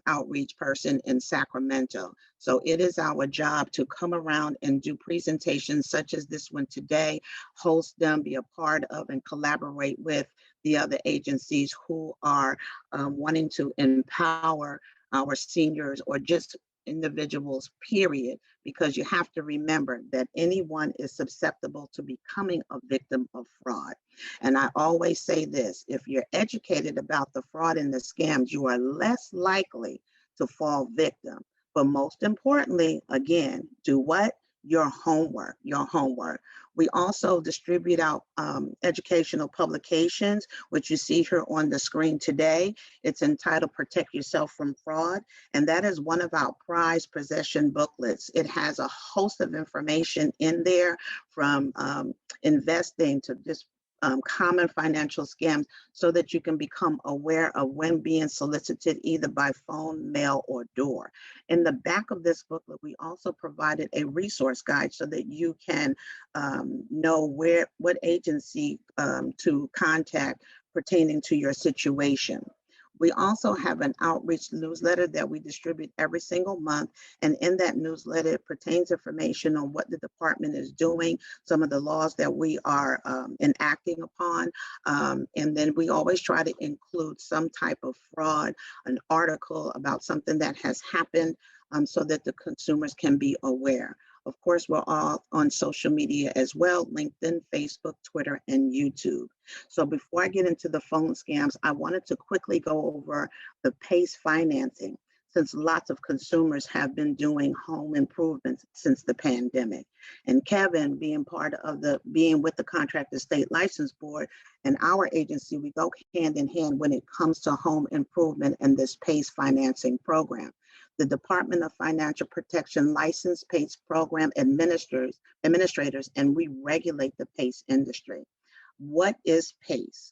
outreach person in Sacramento. So it is our job to come around and do presentations such as this one today, host them, be a part of, and collaborate with the other agencies who are wanting to empower our seniors or just individuals, period, because you have to remember that anyone is susceptible to becoming a victim of fraud. And I always say this, if you're educated about the fraud and the scams, you are less likely to fall victim. But most importantly, again, do what? Your homework, your homework. We also distribute out educational publications, which you see here on the screen today. It's entitled Protect Yourself from Fraud, and that is one of our prized possession booklets. It has a host of information in there, from investing to just common financial scams, so that you can become aware of when being solicited either by phone, mail, or door. In the back of this booklet, we also provided a resource guide so that you can know what agency to contact pertaining to your situation. We also have an outreach newsletter that we distribute every single month. And in that newsletter, it pertains information on what the department is doing, some of the laws that we are enacting upon. And then we always try to include some type of fraud, an article about something that has happened, so that the consumers can be aware. Of course, we're all on social media as well, LinkedIn, Facebook, Twitter, and YouTube. So before I get into the phone scams, I wanted to quickly go over the PACE financing, since lots of consumers have been doing home improvements since the pandemic. And Kevin, being with the Contractor State License Board and our agency, we go hand in hand when it comes to home improvement and this PACE financing program. The Department of Financial Protection licensed PACE program administrators, and we regulate the PACE industry. What is PACE?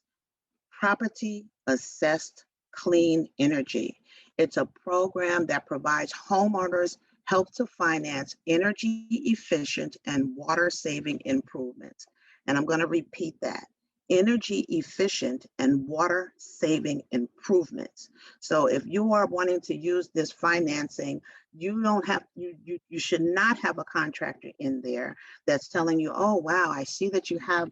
Property Assessed Clean Energy. It's a program that provides homeowners help to finance energy efficient and water saving improvements. And I'm going to repeat that. Energy efficient and water saving improvements. So if you are wanting to use this financing, you should not have a contractor in there that's telling you, oh, wow, I see that you have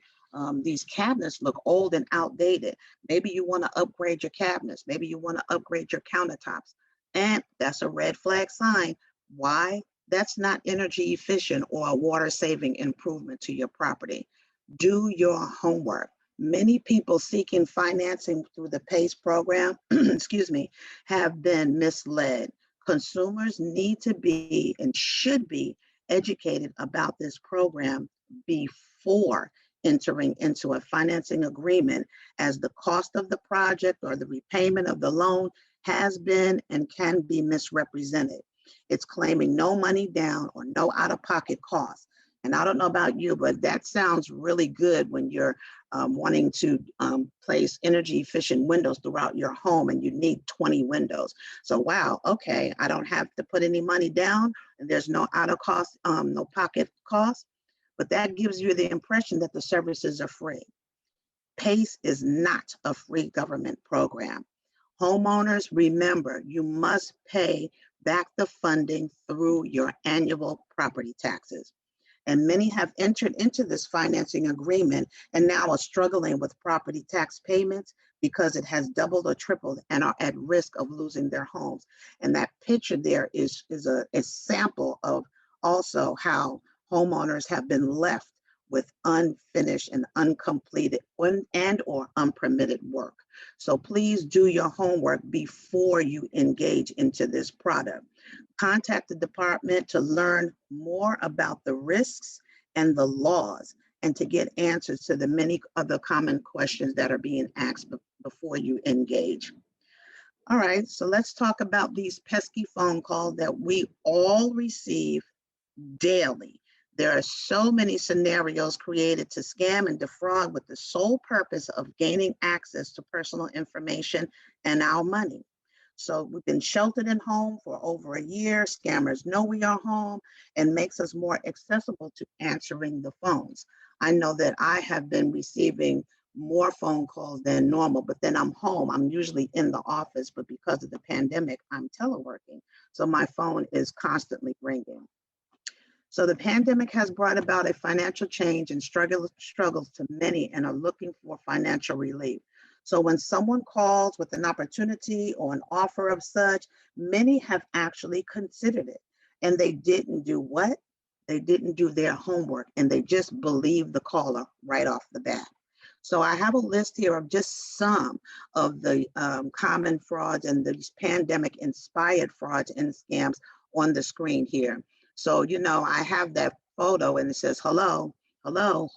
these cabinets look old and outdated. Maybe you want to upgrade your cabinets. Maybe you want to upgrade your countertops. And that's a red flag sign. Why? That's not energy efficient or a water saving improvement to your property. Do your homework. Many people seeking financing through the PACE program, excuse me, have been misled. Consumers need to be and should be educated about this program before entering into a financing agreement, as the cost of the project or the repayment of the loan has been and can be misrepresented. It's claiming no money down or no out-of-pocket costs. And I don't know about you, but that sounds really good when you're wanting to place energy efficient windows throughout your home and you need 20 windows. So wow, okay, I don't have to put any money down and there's no no pocket cost, but that gives you the impression that the services are free. PACE is not a free government program. Homeowners, remember, you must pay back the funding through your annual property taxes. And many have entered into this financing agreement and now are struggling with property tax payments because it has doubled or tripled and are at risk of losing their homes. And that picture there is a sample of also how homeowners have been left with unfinished and uncompleted and or unpermitted work. So please do your homework before you engage into this product. Contact the department to learn more about the risks and the laws and to get answers to the many other common questions that are being asked before you engage. All right, so let's talk about these pesky phone calls that we all receive daily. There are so many scenarios created to scam and defraud with the sole purpose of gaining access to personal information and our money. So we've been sheltered in home for over a year. Scammers know we are home and makes us more accessible to answering the phones. I know that I have been receiving more phone calls than normal, but then I'm home. I'm usually in the office, but because of the pandemic, I'm teleworking. So my phone is constantly ringing. So the pandemic has brought about a financial change and struggles to many and are looking for financial relief. So when someone calls with an opportunity or an offer of such, many have actually considered it. And they didn't do what? They didn't do their homework and they just believed the caller right off the bat. So I have a list here of just some of the common frauds and these pandemic inspired frauds and scams on the screen here. So, you know, I have that photo and it says, hello,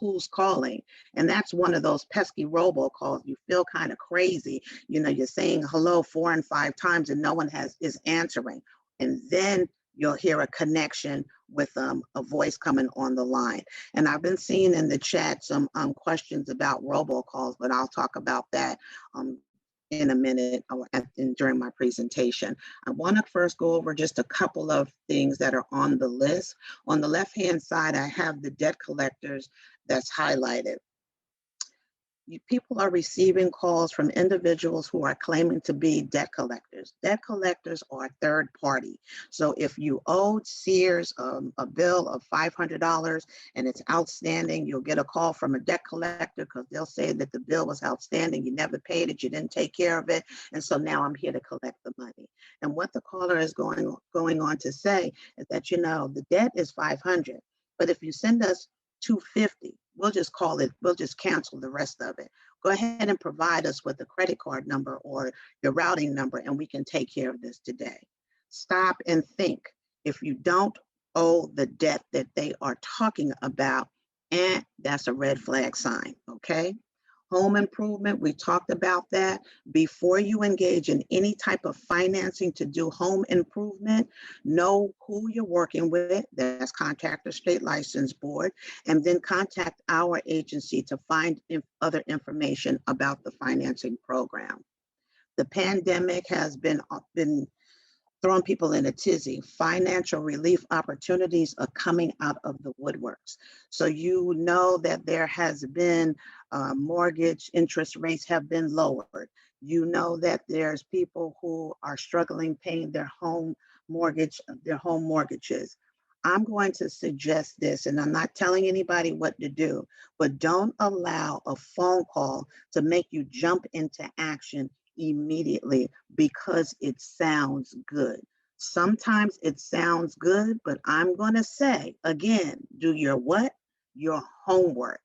who's calling? And that's one of those pesky robocalls. You feel kind of crazy. You know, you're saying hello 4 and 5 times and no one is answering. And then you'll hear a connection with a voice coming on the line. And I've been seeing in the chat some questions about robocalls, but I'll talk about that in a minute during my presentation. I want to first go over just a couple of things that are on the list. On the left-hand side, I have the debt collectors that's highlighted. People are receiving calls from individuals who are claiming to be debt collectors. Debt collectors are third party. So if you owed Sears a bill of $500 and it's outstanding, you'll get a call from a debt collector because they'll say that the bill was outstanding, you never paid it, you didn't take care of it, and so now I'm here to collect the money. And what the caller is going on to say is that, you know, the debt is $500, but if you send us $250, we'll just cancel the rest of it. Go ahead and provide us with a credit card number or your routing number and we can take care of this today. Stop and think. If you don't owe the debt that they are talking about, and that's a red flag sign, okay? Home improvement, we talked about that. Before you engage in any type of financing to do home improvement, know who you're working with, that's Contractor State License Board, and then contact our agency to find other information about the financing program. The pandemic has been throwing people in a tizzy. Financial relief opportunities are coming out of the woodworks. So you know that there has been mortgage interest rates have been lowered. You know that there's people who are struggling paying their home mortgages. I'm going to suggest this, and I'm not telling anybody what to do, but don't allow a phone call to make you jump into action immediately because it sounds good. Sometimes it sounds good, but I'm going to say again, do your what? Your homework.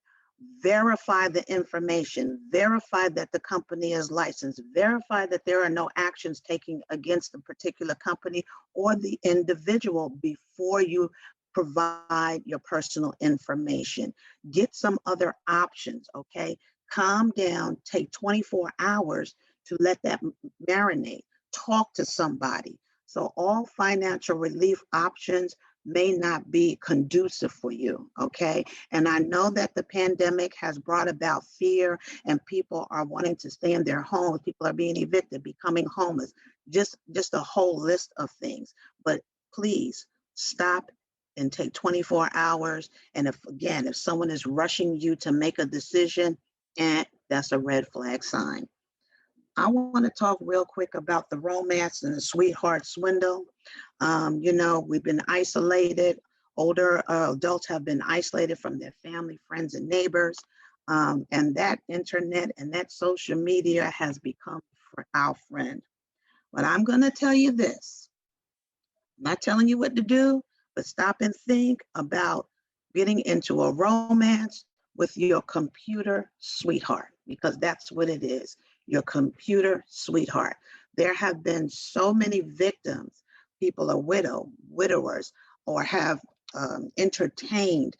verify the information, verify that the company is licensed, verify that there are no actions taken against the particular company or the individual before you provide your personal information. Get some other options, okay? Calm down, take 24 hours to let that marinate. Talk to somebody. So all financial relief options may not be conducive for you, okay? And I know that the pandemic has brought about fear and people are wanting to stay in their homes. People are being evicted, becoming homeless, just a whole list of things. But please stop and take 24 hours. And if someone is rushing you to make a decision, that's a red flag sign. I want to talk real quick about the romance and the sweetheart swindle. We've been isolated. Older adults have been isolated from their family, friends, and neighbors. And that internet and that social media has become our friend. But I'm going to tell you this. I'm not telling you what to do, but stop and think about getting into a romance with your computer sweetheart, because that's what it is, your computer sweetheart. There have been so many victims. People are widowers, or have entertained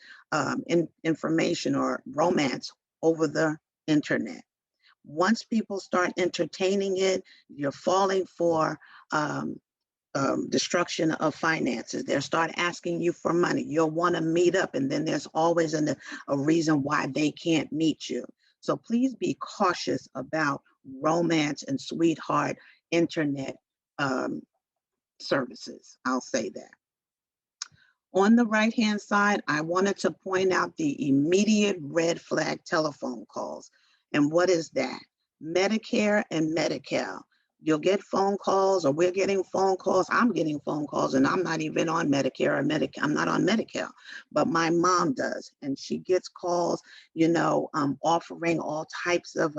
information or romance over the internet. Once people start entertaining it, you're falling for destruction of finances. They'll start asking you for money. You'll want to meet up, and then there's always a reason why they can't meet you. So please be cautious about romance and sweetheart internet services. I'll say that. On the right-hand side, I wanted to point out the immediate red flag telephone calls. And what is that? Medicare and Medi-Cal. You'll get phone calls, or we're getting phone calls. I'm getting phone calls, and I'm not even on Medicare or Medi-Cal. I'm not on Medi-Cal, but my mom does. And she gets calls, offering all types of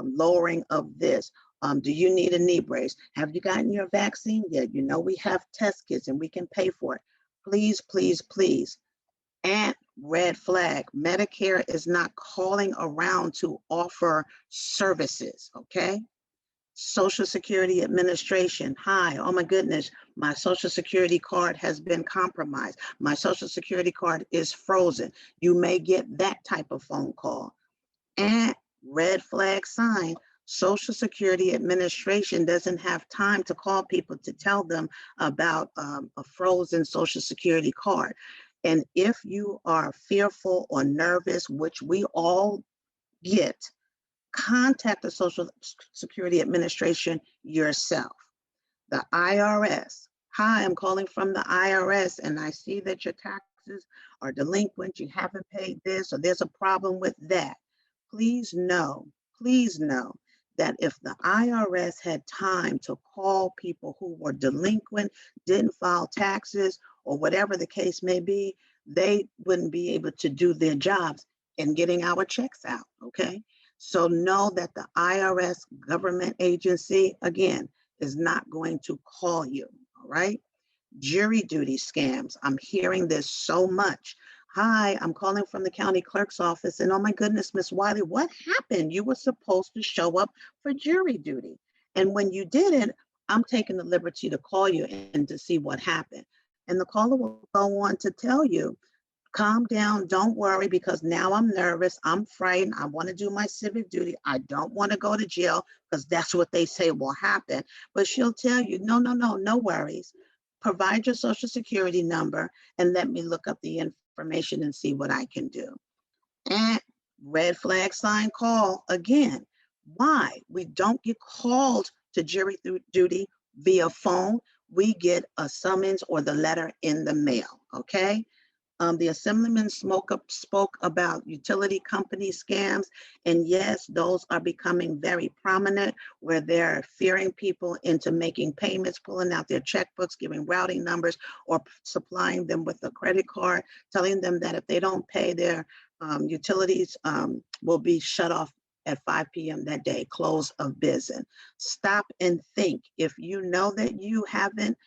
lowering of this. Do you need a knee brace? Have you gotten your vaccine yet? We have test kits and we can pay for it. Please, please, please. And red flag, Medicare is not calling around to offer services, okay? Social Security Administration, hi, oh my goodness, my Social Security card has been compromised. My Social Security card is frozen. You may get that type of phone call. And red flag sign, Social Security Administration doesn't have time to call people to tell them about a frozen Social Security card. And if you are fearful or nervous, which we all get, contact the Social Security Administration yourself. The IRS, hi, I'm calling from the IRS and I see that your taxes are delinquent, you haven't paid this, or there's a problem with that. Please know that if the IRS had time to call people who were delinquent, didn't file taxes, or whatever the case may be, they wouldn't be able to do their jobs in getting our checks out, okay? So know that the IRS government agency, again, is not going to call you, all right? Jury duty scams. I'm hearing this so much. Hi, I'm calling from the county clerk's office, and oh my goodness, Miss Wiley, what happened? You were supposed to show up for jury duty. And when you didn't, I'm taking the liberty to call you and to see what happened. And the caller will go on to tell you, calm down, don't worry, because now I'm nervous, I'm frightened, I want to do my civic duty, I don't want to go to jail, because that's what they say will happen. But she'll tell you, no worries. Provide your Social Security number and let me look up the information and see what I can do. And red flag sign call again. Why? We don't get called to jury duty via phone. We get a summons or the letter in the mail, okay? The Assemblyman spoke about utility company scams, and yes, those are becoming very prominent, where they're fearing people into making payments, pulling out their checkbooks, giving routing numbers, or supplying them with a credit card, telling them that if they don't pay their utilities will be shut off at 5 p.m. that day, close of business. Stop and think. If you know that you haven't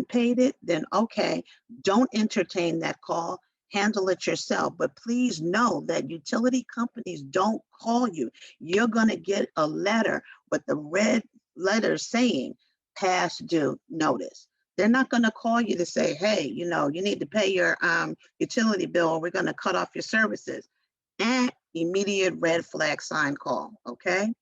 paid it, then okay, don't entertain that call. handle it yourself. But please know that utility companies don't call you. You're going to get a letter with the red letter saying past due notice. They're not going to call you to say, hey, you need to pay your utility bill or we're going to cut off your services. And immediate red flag sign call, okay?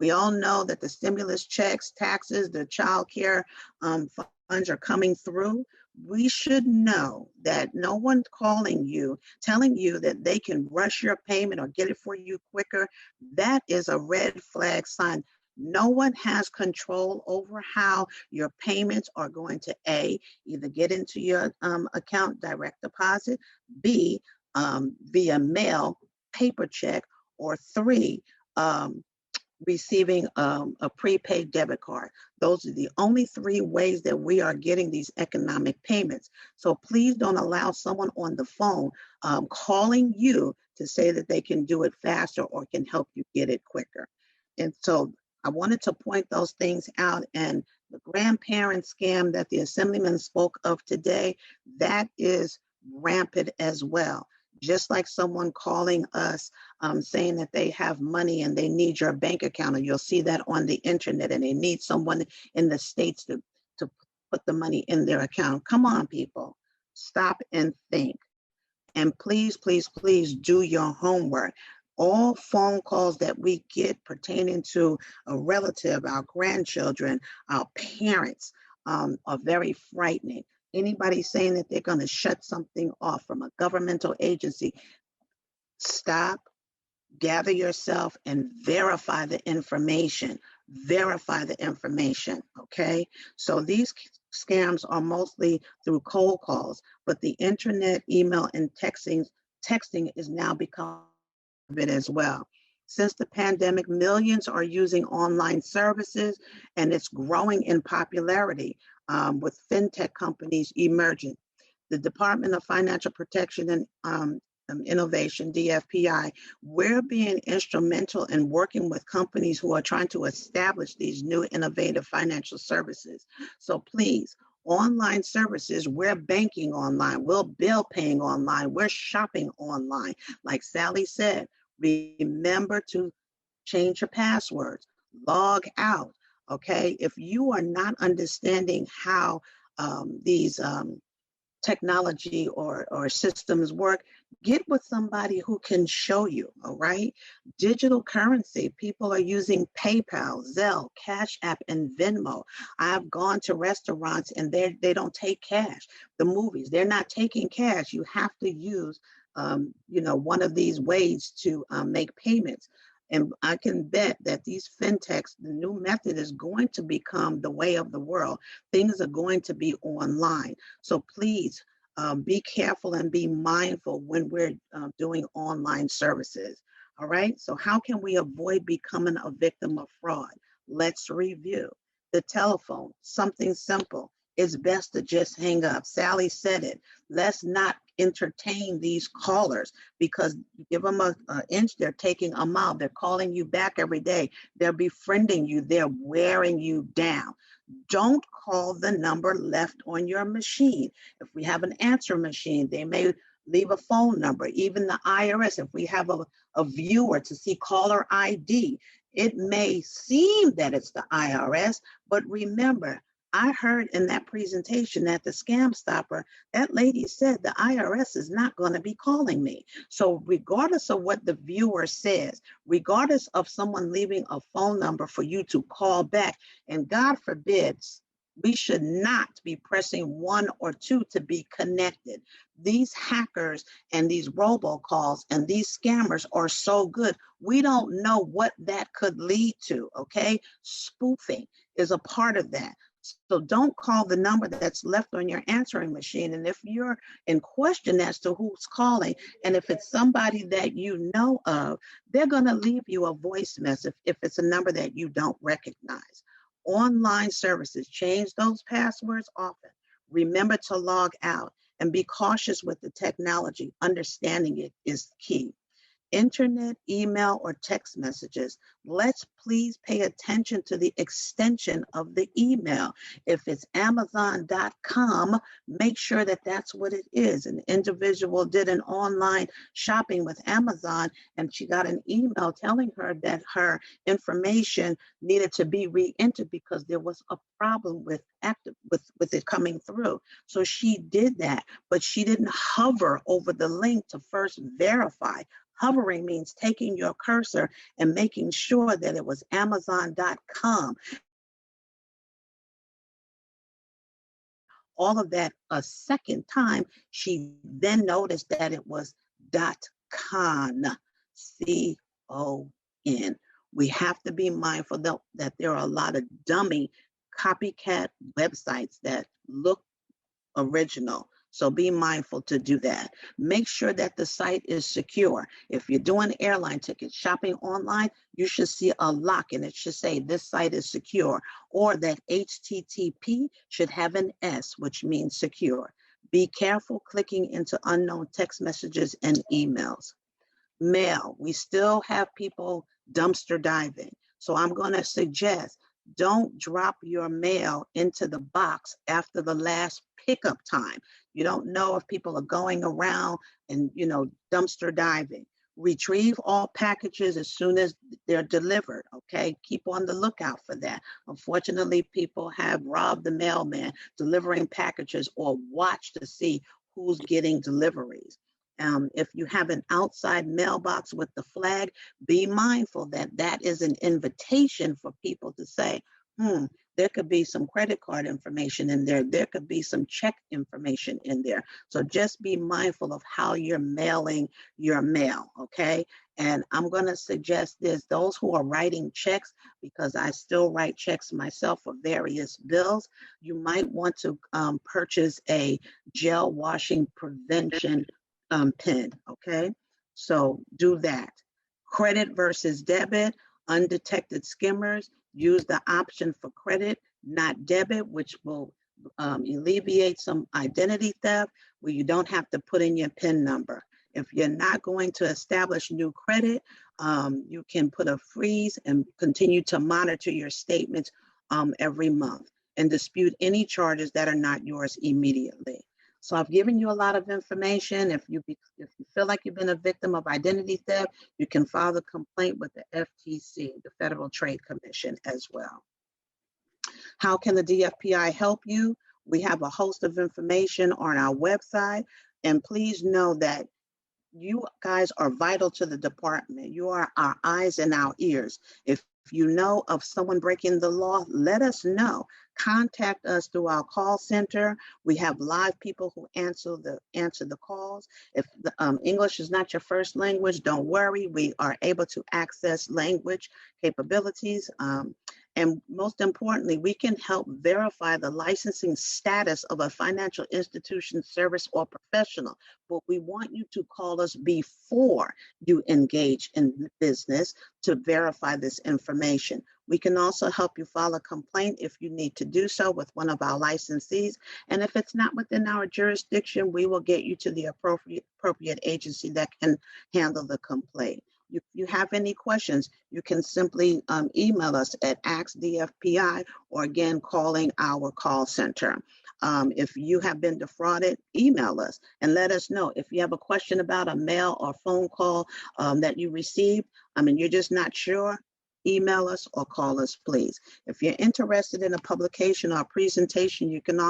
We all know that the stimulus checks, taxes, the child care funds are coming through. We should know that no one's calling you, telling you that they can rush your payment or get it for you quicker. That is a red flag sign. No one has control over how your payments are going to A, either get into your account, direct deposit, B, via mail, paper check, or 3, receiving a prepaid debit card. Those are the only 3 ways that we are getting these economic payments. So please don't allow someone on the phone calling you to say that they can do it faster or can help you get it quicker. And so I wanted to point those things out. And the grandparent scam that the Assemblyman spoke of today, that is rampant as well. Just like someone calling us saying that they have money and they need your bank account, and you'll see that on the internet, and they need someone in the States to put the money in their account. Come on, people, stop and think. And please, please, please do your homework. All phone calls that we get pertaining to a relative, our grandchildren, our parents are very frightening. Anybody saying that they're going to shut something off from a governmental agency, stop, gather yourself, and verify the information. Verify the information, okay? So these scams are mostly through cold calls, but the internet, email, and texting is now becoming a bit as well. Since the pandemic, millions are using online services, and it's growing in popularity with fintech companies emerging. The Department of Financial Protection and Innovation, Dfpi, we're being instrumental in working with companies who are trying to establish these new innovative financial services. So please, online services, we're banking online, we're bill paying online, we're shopping online. Like Sally said, remember to change your passwords, log out, okay? If you are not understanding how these technology or systems work, get with somebody who can show you, all right? Digital currency, people are using PayPal, Zelle, Cash App, and Venmo. I've gone to restaurants and they don't take cash. The movies, they're not taking cash. You have to use one of these ways to make payments. And I can bet that these fintechs, the new method is going to become the way of the world. Things are going to be online. So please be careful and be mindful when we're doing online services. All right. So how can we avoid becoming a victim of fraud? Let's review. The telephone, something simple. It's best to just hang up. Sally said it. Let's not entertain these callers, because you give them an inch, they're taking a mile. They're calling you back every day. They're befriending you. They're wearing you down. Don't call the number left on your machine. If we have an answer machine, they may leave a phone number. Even the IRS, if we have a viewer to see caller ID, it may seem that it's the IRS, but remember, I heard in that presentation that the Scam Stopper, that lady said the IRS is not going to be calling me. So regardless of what the viewer says, regardless of someone leaving a phone number for you to call back, and God forbid, we should not be pressing 1 or 2 to be connected. These hackers and these robocalls and these scammers are so good. We don't know what that could lead to, okay? Spoofing is a part of that. So don't call the number that's left on your answering machine. And if you're in question as to who's calling, and if it's somebody that you know of, they're going to leave you a voice message if it's a number that you don't recognize. Online services, change those passwords often. Remember to log out and be cautious with the technology. Understanding it is key. Internet, email, or text messages, let's please pay attention to the extension of the email. If it's Amazon.com, make sure that that's what it is. An individual did an online shopping with Amazon, and she got an email telling her that her information needed to be re-entered because there was a problem with it coming through. So she did that, but she didn't hover over the link to first verify. Hovering means taking your cursor and making sure that it was Amazon.com. All of that a second time, she then noticed that it was .con, C-O-N. We have to be mindful that there are a lot of dummy copycat websites that look original. So be mindful to do that. Make sure that the site is secure. If you're doing airline tickets, shopping online, you should see a lock and it should say this site is secure, or that HTTP should have an S, which means secure. Be careful clicking into unknown text messages and emails. Mail, we still have people dumpster diving. So I'm going to suggest don't drop your mail into the box after the last pickup time. You don't know if people are going around and, dumpster diving. Retrieve all packages as soon as they're delivered, okay? Keep on the lookout for that. Unfortunately, people have robbed the mailman delivering packages or watch to see who's getting deliveries. If you have an outside mailbox with the flag, be mindful that that is an invitation for people to say, there could be some credit card information in there. There could be some check information in there. So just be mindful of how you're mailing your mail, okay? And I'm going to suggest this, those who are writing checks, because I still write checks myself for various bills, you might want to purchase a gel washing prevention pin, okay? So do that. Credit versus debit, undetected skimmers, use the option for credit, not debit, which will alleviate some identity theft where you don't have to put in your PIN number. If you're not going to establish new credit, you can put a freeze and continue to monitor your statements every month and dispute any charges that are not yours immediately. So I've given you a lot of information. If you feel like you've been a victim of identity theft, you can file a complaint with the FTC, the Federal Trade Commission, as well. How can the DFPI help you? We have a host of information on our website, and please know that you guys are vital to the department. You are our eyes and our ears. If you know of someone breaking the law, let us know. Contact us through our call center. We have live people who answer the calls. If English is not your first language, don't worry. We are able to access language capabilities. And most importantly, we can help verify the licensing status of a financial institution, service, or professional. But we want you to call us before you engage in business to verify this information. We can also help you file a complaint if you need to do so with one of our licensees. And if it's not within our jurisdiction, we will get you to the appropriate agency that can handle the complaint. If you have any questions, you can simply email us at AskDFPI or again, calling our call center. If you have been defrauded, email us and let us know. If you have a question about a mail or phone call that you received, you're just not sure, email us or call us, please. If you're interested in a publication or a presentation, you can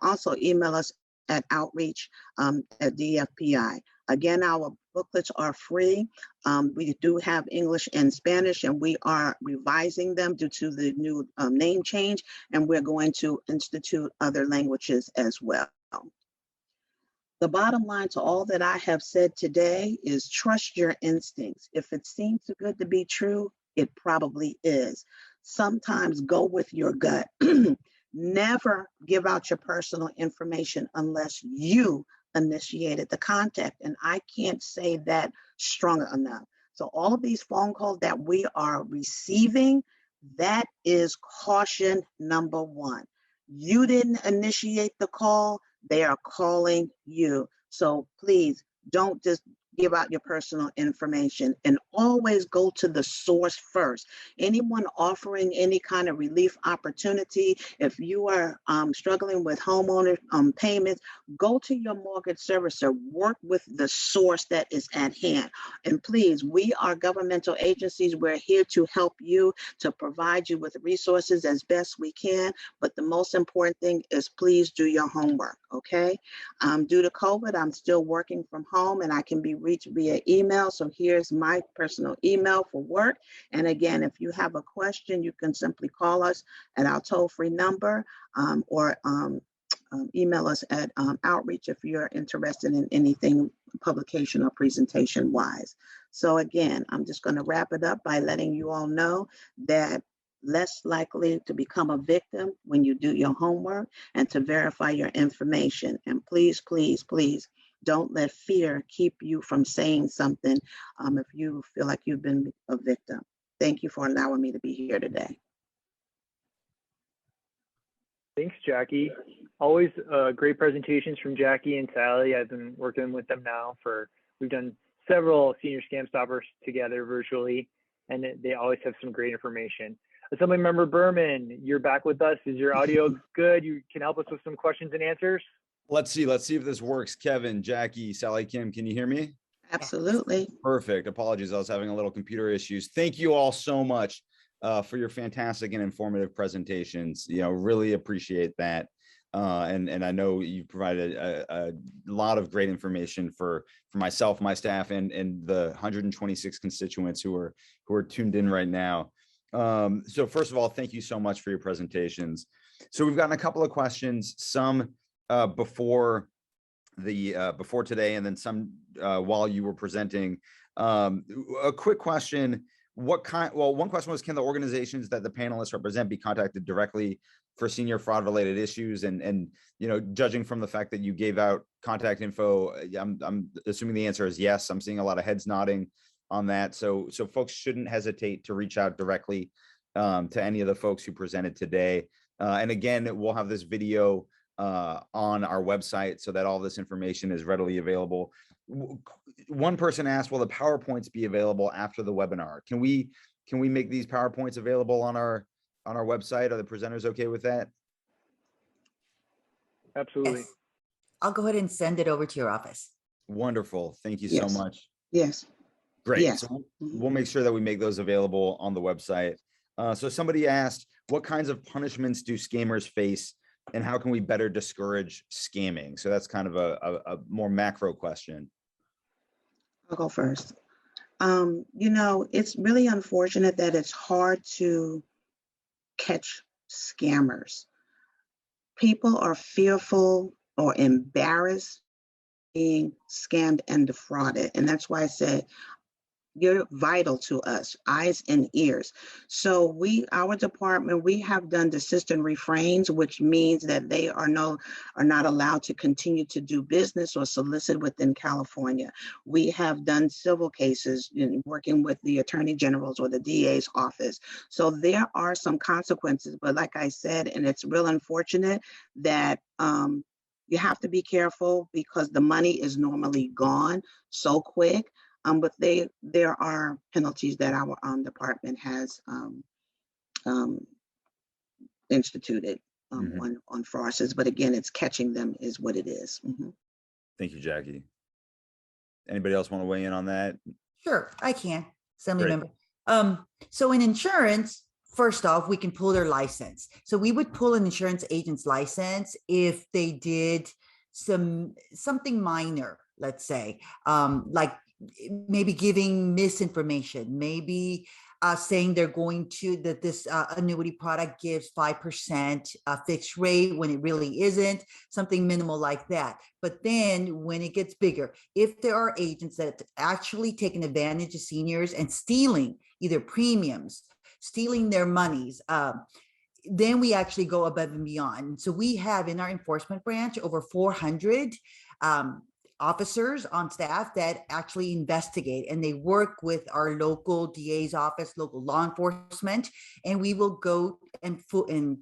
also email us at outreach at DFPI. Again, our booklets are free. We do have English and Spanish, and we are revising them due to the new name change, and we're going to institute other languages as well. The bottom line to all that I have said today is trust your instincts. If it seems too good to be true, it probably is. Sometimes go with your gut. Never give out your personal information unless you initiated the contact. And I can't say that strong enough. So all of these phone calls that we are receiving, that is caution number one. You didn't initiate the call, they are calling you. So please don't just give out your personal information, and always go to the source first. Anyone offering any kind of relief opportunity, if you are struggling with homeowner payments, go to your mortgage servicer, work with the source that is at hand. And please, we are governmental agencies. We're here to help you, to provide you with resources as best we can. But the most important thing is please do your homework, okay? Due to COVID, I'm still working from home and I can be reached via email. So here's my personal email for work. And again, if you have a question, you can simply call us at our toll-free number or email us at outreach if you're interested in anything publication or presentation wise. So again, I'm just going to wrap it up by letting you all know that less likely to become a victim when you do your homework and to verify your information. And please, please, please don't let fear keep you from saying something if you feel like you've been a victim. Thank you for allowing me to be here today. Thanks, Jackie. Always great presentations from Jackie and Sally. I've been working with them now we've done several senior scam stoppers together virtually, and they always have some great information. Assemblymember Berman, you're back with us. Is your audio good? You can help us with some questions and answers? Let's see if this works. Kevin, Jackie, Sally, Kim, can you hear me? Absolutely. Perfect. Apologies, I was having a little computer issues. Thank you all so much for your fantastic and informative presentations. Really appreciate that. And I know you provided a lot of great information for myself, my staff, and the 126 constituents who are tuned in right now. So first of all, thank you so much for your presentations. So we've gotten a couple of questions, some before today, and then some while you were presenting. A quick question: one question was, can the organizations that the panelists represent be contacted directly for senior fraud related issues? And judging from the fact that you gave out contact info, I'm assuming the answer is yes. I'm seeing a lot of heads nodding on that. So folks shouldn't hesitate to reach out directly to any of the folks who presented today. And again, we'll have this video on our website so that all this information is readily available. One person asked, will the PowerPoints be available after the webinar? Can we make these PowerPoints available on our website? Are the presenters okay with that? Absolutely. Yes. I'll go ahead and send it over to your office. Wonderful. Thank you Yes. so much. Yes. Great. Yes. So we'll make sure that we make those available on the website. So somebody asked, what kinds of punishments do scammers face, and how can we better discourage scamming? So that's kind of a more macro question. I'll go first. It's really unfortunate that it's hard to catch scammers. People are fearful or embarrassed being scammed and defrauded. And that's why I said, you're vital to us, eyes and ears. So our department, we have done desist and refrains, which means that they are not allowed to continue to do business or solicit within California. We have done civil cases working with the Attorney General's or the DA's office. So there are some consequences, but like I said, and it's real unfortunate that you have to be careful because the money is normally gone so quick. But there are penalties that our department has instituted on fraudsters. But again, it's catching them is what it is. Thank you, Jackie. Anybody else want to weigh in on that? Sure, I can. Assemblymember. So in insurance, first off, we can pull their license. So we would pull an insurance agent's license if they did something minor, let's say, like maybe giving misinformation, maybe saying they're going to, that this annuity product gives 5% fixed rate when it really isn't, something minimal like that. But then when it gets bigger, if there are agents that actually taking advantage of seniors and stealing either premiums, stealing their monies, then we actually go above and beyond. So we have in our enforcement branch over 400 officers on staff that actually investigate, and they work with our local DA's office, local law enforcement, and we will go and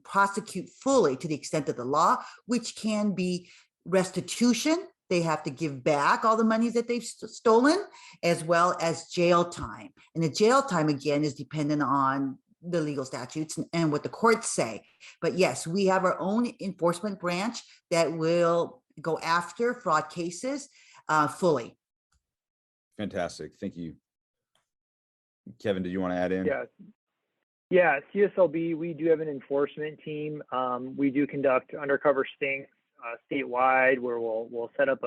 prosecute fully to the extent of the law, which can be restitution They have to give back all the monies that they've stolen, as well as jail time. And the jail time, again, is dependent on the legal statutes and what the courts say. But yes, we have our own enforcement branch that will go after fraud cases fully. Fantastic. Thank you. Kevin, did you want to add in? Yeah, CSLB, we do have an enforcement team. We do conduct undercover stings statewide, where we'll set up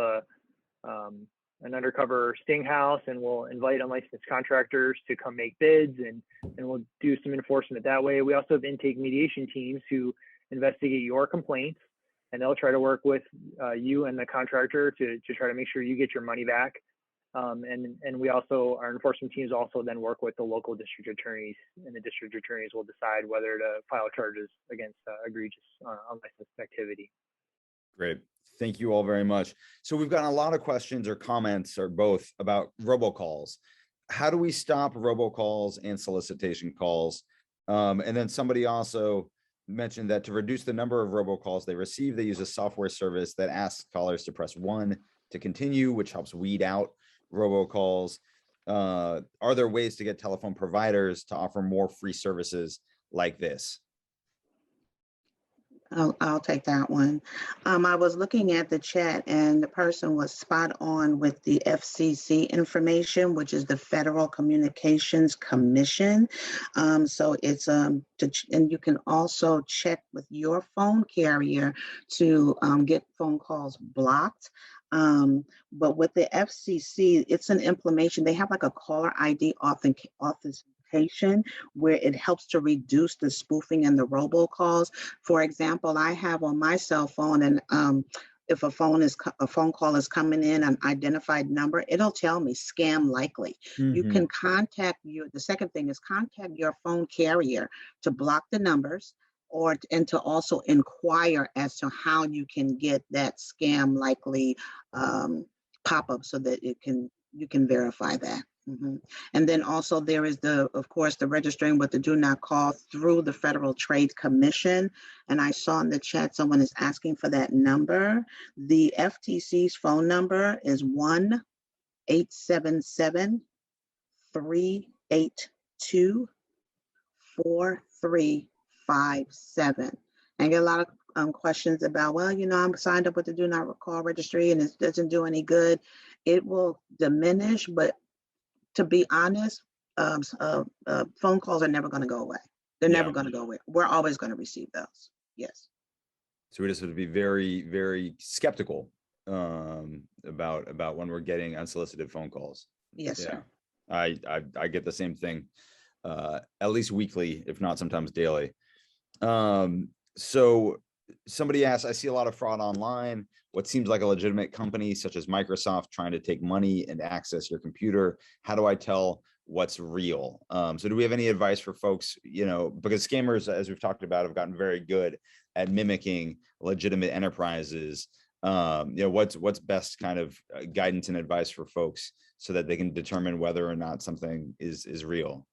an undercover sting house, and we'll invite unlicensed contractors to come make bids, and we'll do some enforcement that way. We also have intake mediation teams who investigate your complaints, and they'll try to work with you and the contractor to try to make sure you get your money back. And we also, our enforcement teams also then work with the local district attorneys, and the district attorneys will decide whether to file charges against egregious unlicensed activity. Great. Thank you all very much. So we've gotten a lot of questions or comments or both about robocalls. How do we stop robocalls and solicitation calls? And then somebody also mentioned that to reduce the number of robocalls they receive, they use a software service that asks callers to press 1 to continue, which helps weed out robocalls. Are there ways to get telephone providers to offer more free services like this? I'll take that one. I was looking at the chat, and the person was spot on with the FCC information, which is the Federal Communications Commission. So it's and you can also check with your phone carrier to get phone calls blocked. But with the FCC, it's an implementation. They have like a caller ID authentication where it helps to reduce the spoofing and the robocalls. For example, I have on my cell phone, and if a phone call is coming in, an identified number, it'll tell me scam likely. Mm-hmm. You can contact the second thing is contact your phone carrier to block the numbers, and to also inquire as to how you can get that scam likely pop-up so that you can verify that. Mm-hmm. And then also there is of course, the registering with the do not call through the Federal Trade Commission. And I saw in the chat someone is asking for that number. The FTC's phone number is 1-877-382-4357. I get a lot of questions about, well, I'm signed up with the do not call registry and it doesn't do any good. It will diminish, but to be honest, phone calls are never going to go away. They're never going to go away. We're always going to receive those. Yes. So we just have to be very, very skeptical about when we're getting unsolicited phone calls. Yes, sir. I get the same thing, at least weekly, if not sometimes daily. So somebody asked, I see a lot of fraud online. What seems like a legitimate company such as Microsoft trying to take money and access your computer. How do I tell what's real? So do we have any advice for folks, because scammers, as we've talked about, have gotten very good at mimicking legitimate enterprises. What's best kind of guidance and advice for folks so that they can determine whether or not something is real?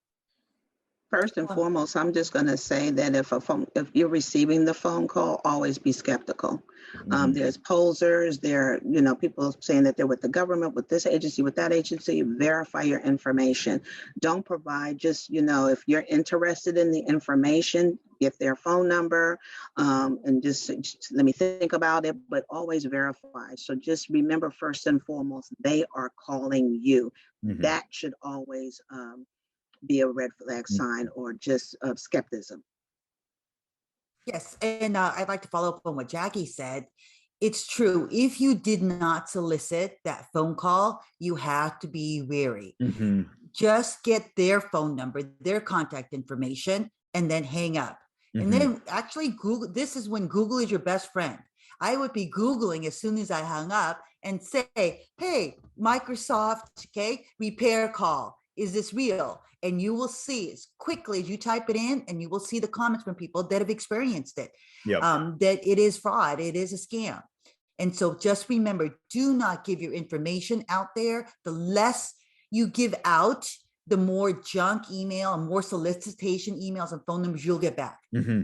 First and foremost, I'm just going to say that if you're receiving the phone call, always be skeptical. Mm-hmm. There's posers, people saying that they're with the government, with this agency, with that agency. Verify your information. Don't provide just, if you're interested in the information, get their phone number and just let me think about it, but always verify. So just remember, first and foremost, they are calling you. Mm-hmm. That should always be a red flag sign or just skepticism. Yes, and I'd like to follow up on what Jackie said. It's true. If you did not solicit that phone call, you have to be wary. Mm-hmm. Just get their phone number, their contact information, and then hang up. Mm-hmm. And then actually Google, this is when Google is your best friend. I would be Googling as soon as I hung up and say, hey, Microsoft, repair call. Is this real? And you will see as quickly as you type it in, and you will see the comments from people that have experienced it, that it is fraud, it is a scam. And so just remember, do not give your information out there. The less you give out, the more junk email and more solicitation emails and phone numbers you'll get back. Mm-hmm.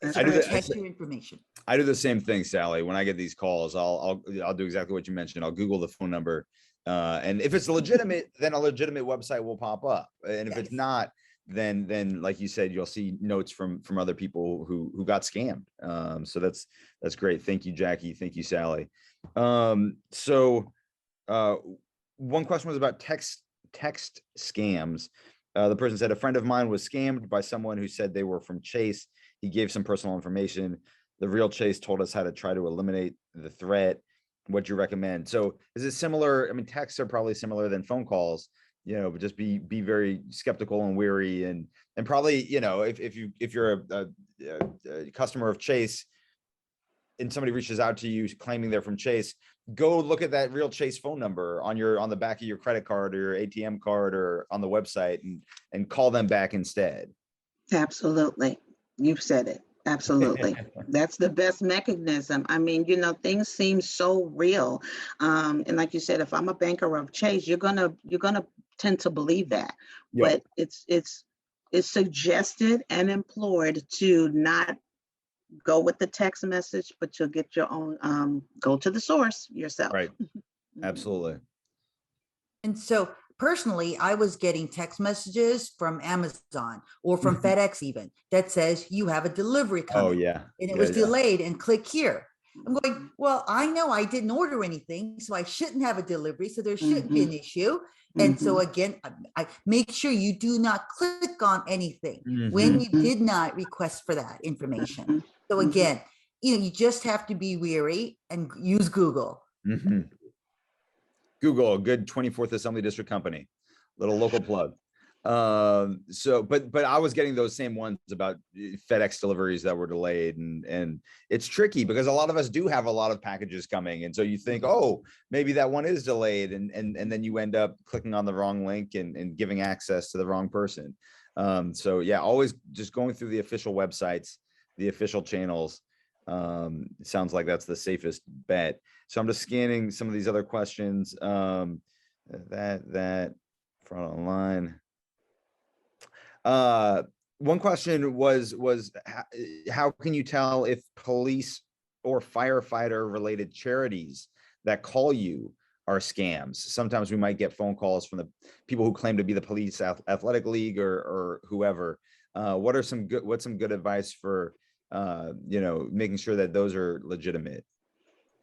It's I to do protect your information. I do the same thing, Sally. When I get these calls, I'll do exactly what you mentioned. I'll Google the phone number, and if it's legitimate, then a legitimate website will pop up. And if it's not, then like you said, you'll see notes from other people who got scammed. So that's great. Thank you, Jackie. Thank you, Sally. So one question was about text scams. The person said a friend of mine was scammed by someone who said they were from Chase. He gave some personal information. The real Chase told us how to try to eliminate the threat. What you recommend? So is it similar? I mean, texts are probably similar than phone calls, but just be very skeptical and wary, and probably, if you're a customer of Chase and somebody reaches out to you claiming they're from Chase, go look at that real Chase phone number on the back of your credit card or your ATM card or on the website, and call them back instead. Absolutely. You've said it. Absolutely. That's the best mechanism. I mean, things seem so real. And like you said, if I'm a banker of Chase, you're gonna tend to believe that. Yep. But it's suggested and implored to not go with the text message, but you'll get your own, go to the source yourself. Right. Absolutely. And so personally, I was getting text messages from Amazon or from FedEx even that says you have a delivery coming. Oh, yeah. And it was delayed, and click here. I'm going, well, I know I didn't order anything, so I shouldn't have a delivery. So there shouldn't be an issue. And so again, I make sure you do not click on anything when you did not request for that information. So again, you just have to be wary and use Google. Google, a good 24th Assembly District company, little local plug. So, but I was getting those same ones about FedEx deliveries that were delayed, and it's tricky because a lot of us do have a lot of packages coming, and so you think, oh, maybe that one is delayed, and then you end up clicking on the wrong link and giving access to the wrong person. So yeah, always just going through the official websites, the official channels. It sounds like that's the safest bet. So I'm just scanning some of these other questions. That front online. One question was how can you tell if police or firefighter related charities that call you are scams? Sometimes we might get phone calls from the people who claim to be the police athletic league or whoever. What's some good advice for making sure that those are legitimate?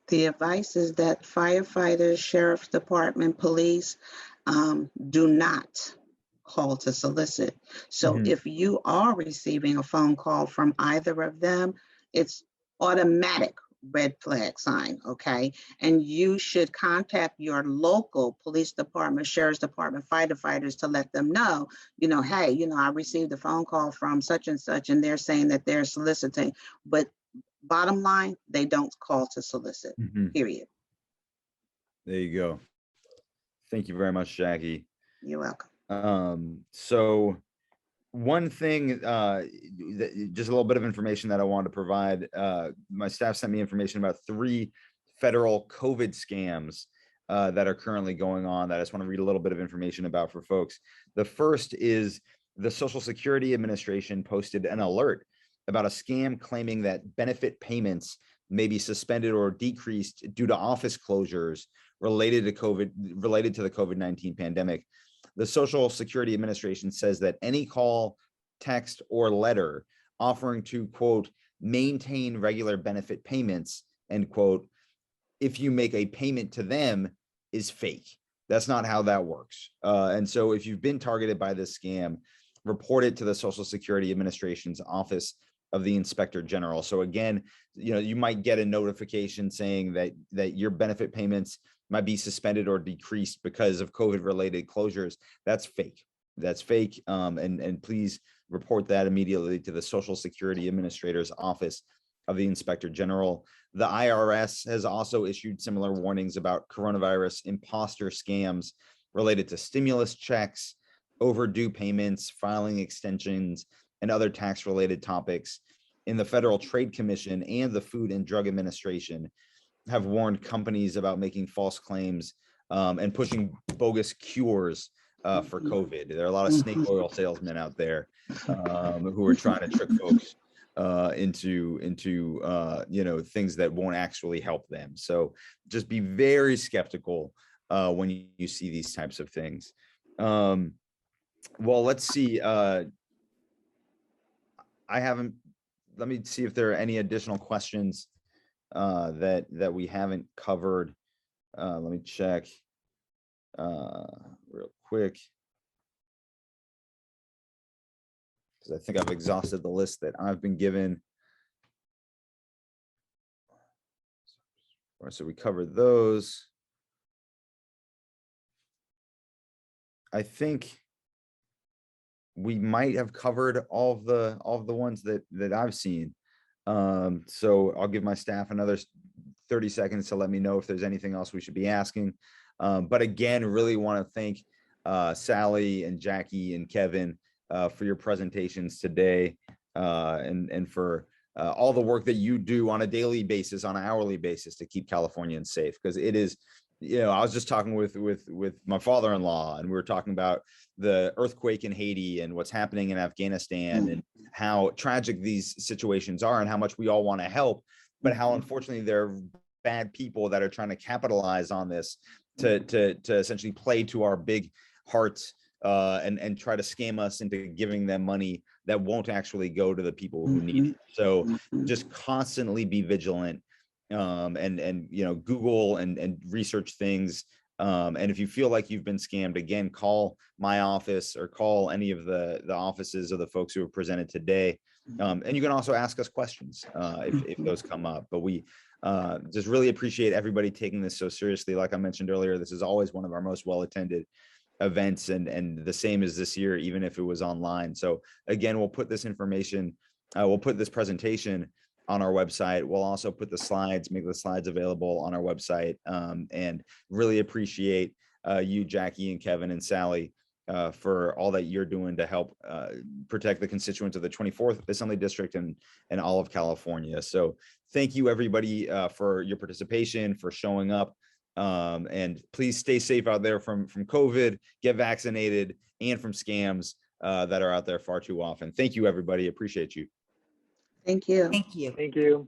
The advice is that firefighters, sheriff's department, police do not call to solicit. So if you are receiving a phone call from either of them, it's automatic red flag sign, okay? And you should contact your local police department, sheriff's department, firefighters to let them know, hey, I received a phone call from such and such, and they're saying that they're soliciting. But bottom line, they don't call to solicit, period. There you go. Thank you very much, Jackie. You're welcome. So one thing, just a little bit of information that I wanted to provide. My staff sent me information about 3 federal COVID scams that are currently going on that I just want to read a little bit of information about for folks. The first is the Social Security Administration posted an alert about a scam claiming that benefit payments may be suspended or decreased due to office closures related to the COVID-19 pandemic. The Social Security Administration says that any call, text, or letter offering to, quote, maintain regular benefit payments, end quote, if you make a payment to them, is fake. That's not how that works. And so if you've been targeted by this scam, report it to the Social Security Administration's Office of the Inspector General. So again, you might get a notification saying that your benefit payments might be suspended or decreased because of COVID-related closures. That's fake. That's fake. And please report that immediately to the Social Security Administrator's Office of the Inspector General. The IRS has also issued similar warnings about coronavirus imposter scams related to stimulus checks, overdue payments, filing extensions, and other tax-related topics. In the Federal Trade Commission and the Food and Drug Administration have warned companies about making false claims and pushing bogus cures for COVID. There are a lot of snake oil salesmen out there who are trying to trick folks into you know, things that won't actually help them. So just be very skeptical when you see these types of things. Well, let's see. Let me see if there are any additional questions that we haven't covered. Let me check real quick, because I think I've exhausted the list that I've been given. All right, so we covered those. I think we might have covered all of the ones that I've seen. So I'll give my staff another 30 seconds to let me know if there's anything else we should be asking. But again, really want to thank Sally and Jackie and Kevin for your presentations today, and for all the work that you do on a daily basis, on an hourly basis, to keep Californians safe. Because it is, you know, I was just talking with my father-in-law, and we were talking about the earthquake in Haiti and what's happening in Afghanistan, and how tragic these situations are, and how much we all want to help, but how unfortunately there are bad people that are trying to capitalize on this to essentially play to our big hearts, and try to scam us into giving them money that won't actually go to the people who need it. So just constantly be vigilant, and you know, Google and research things. And if you feel like you've been scammed, again, call my office or call any of the offices of the folks who have presented today. And you can also ask us questions if those come up. But we just really appreciate everybody taking this so seriously. Like I mentioned earlier, this is always one of our most well-attended events, and the same as this year, even if it was online. So again, we'll put this information, we'll put this presentation on our website. We'll also put the slides, make the slides available on our website, and really appreciate you, Jackie and Kevin and Sally, for all that you're doing to help protect the constituents of the 24th Assembly District and all of California. So thank you, everybody, for your participation, for showing up, and please stay safe out there from COVID, get vaccinated, and from scams that are out there far too often. Thank you, everybody. Appreciate you. Thank you. Thank you. Thank you.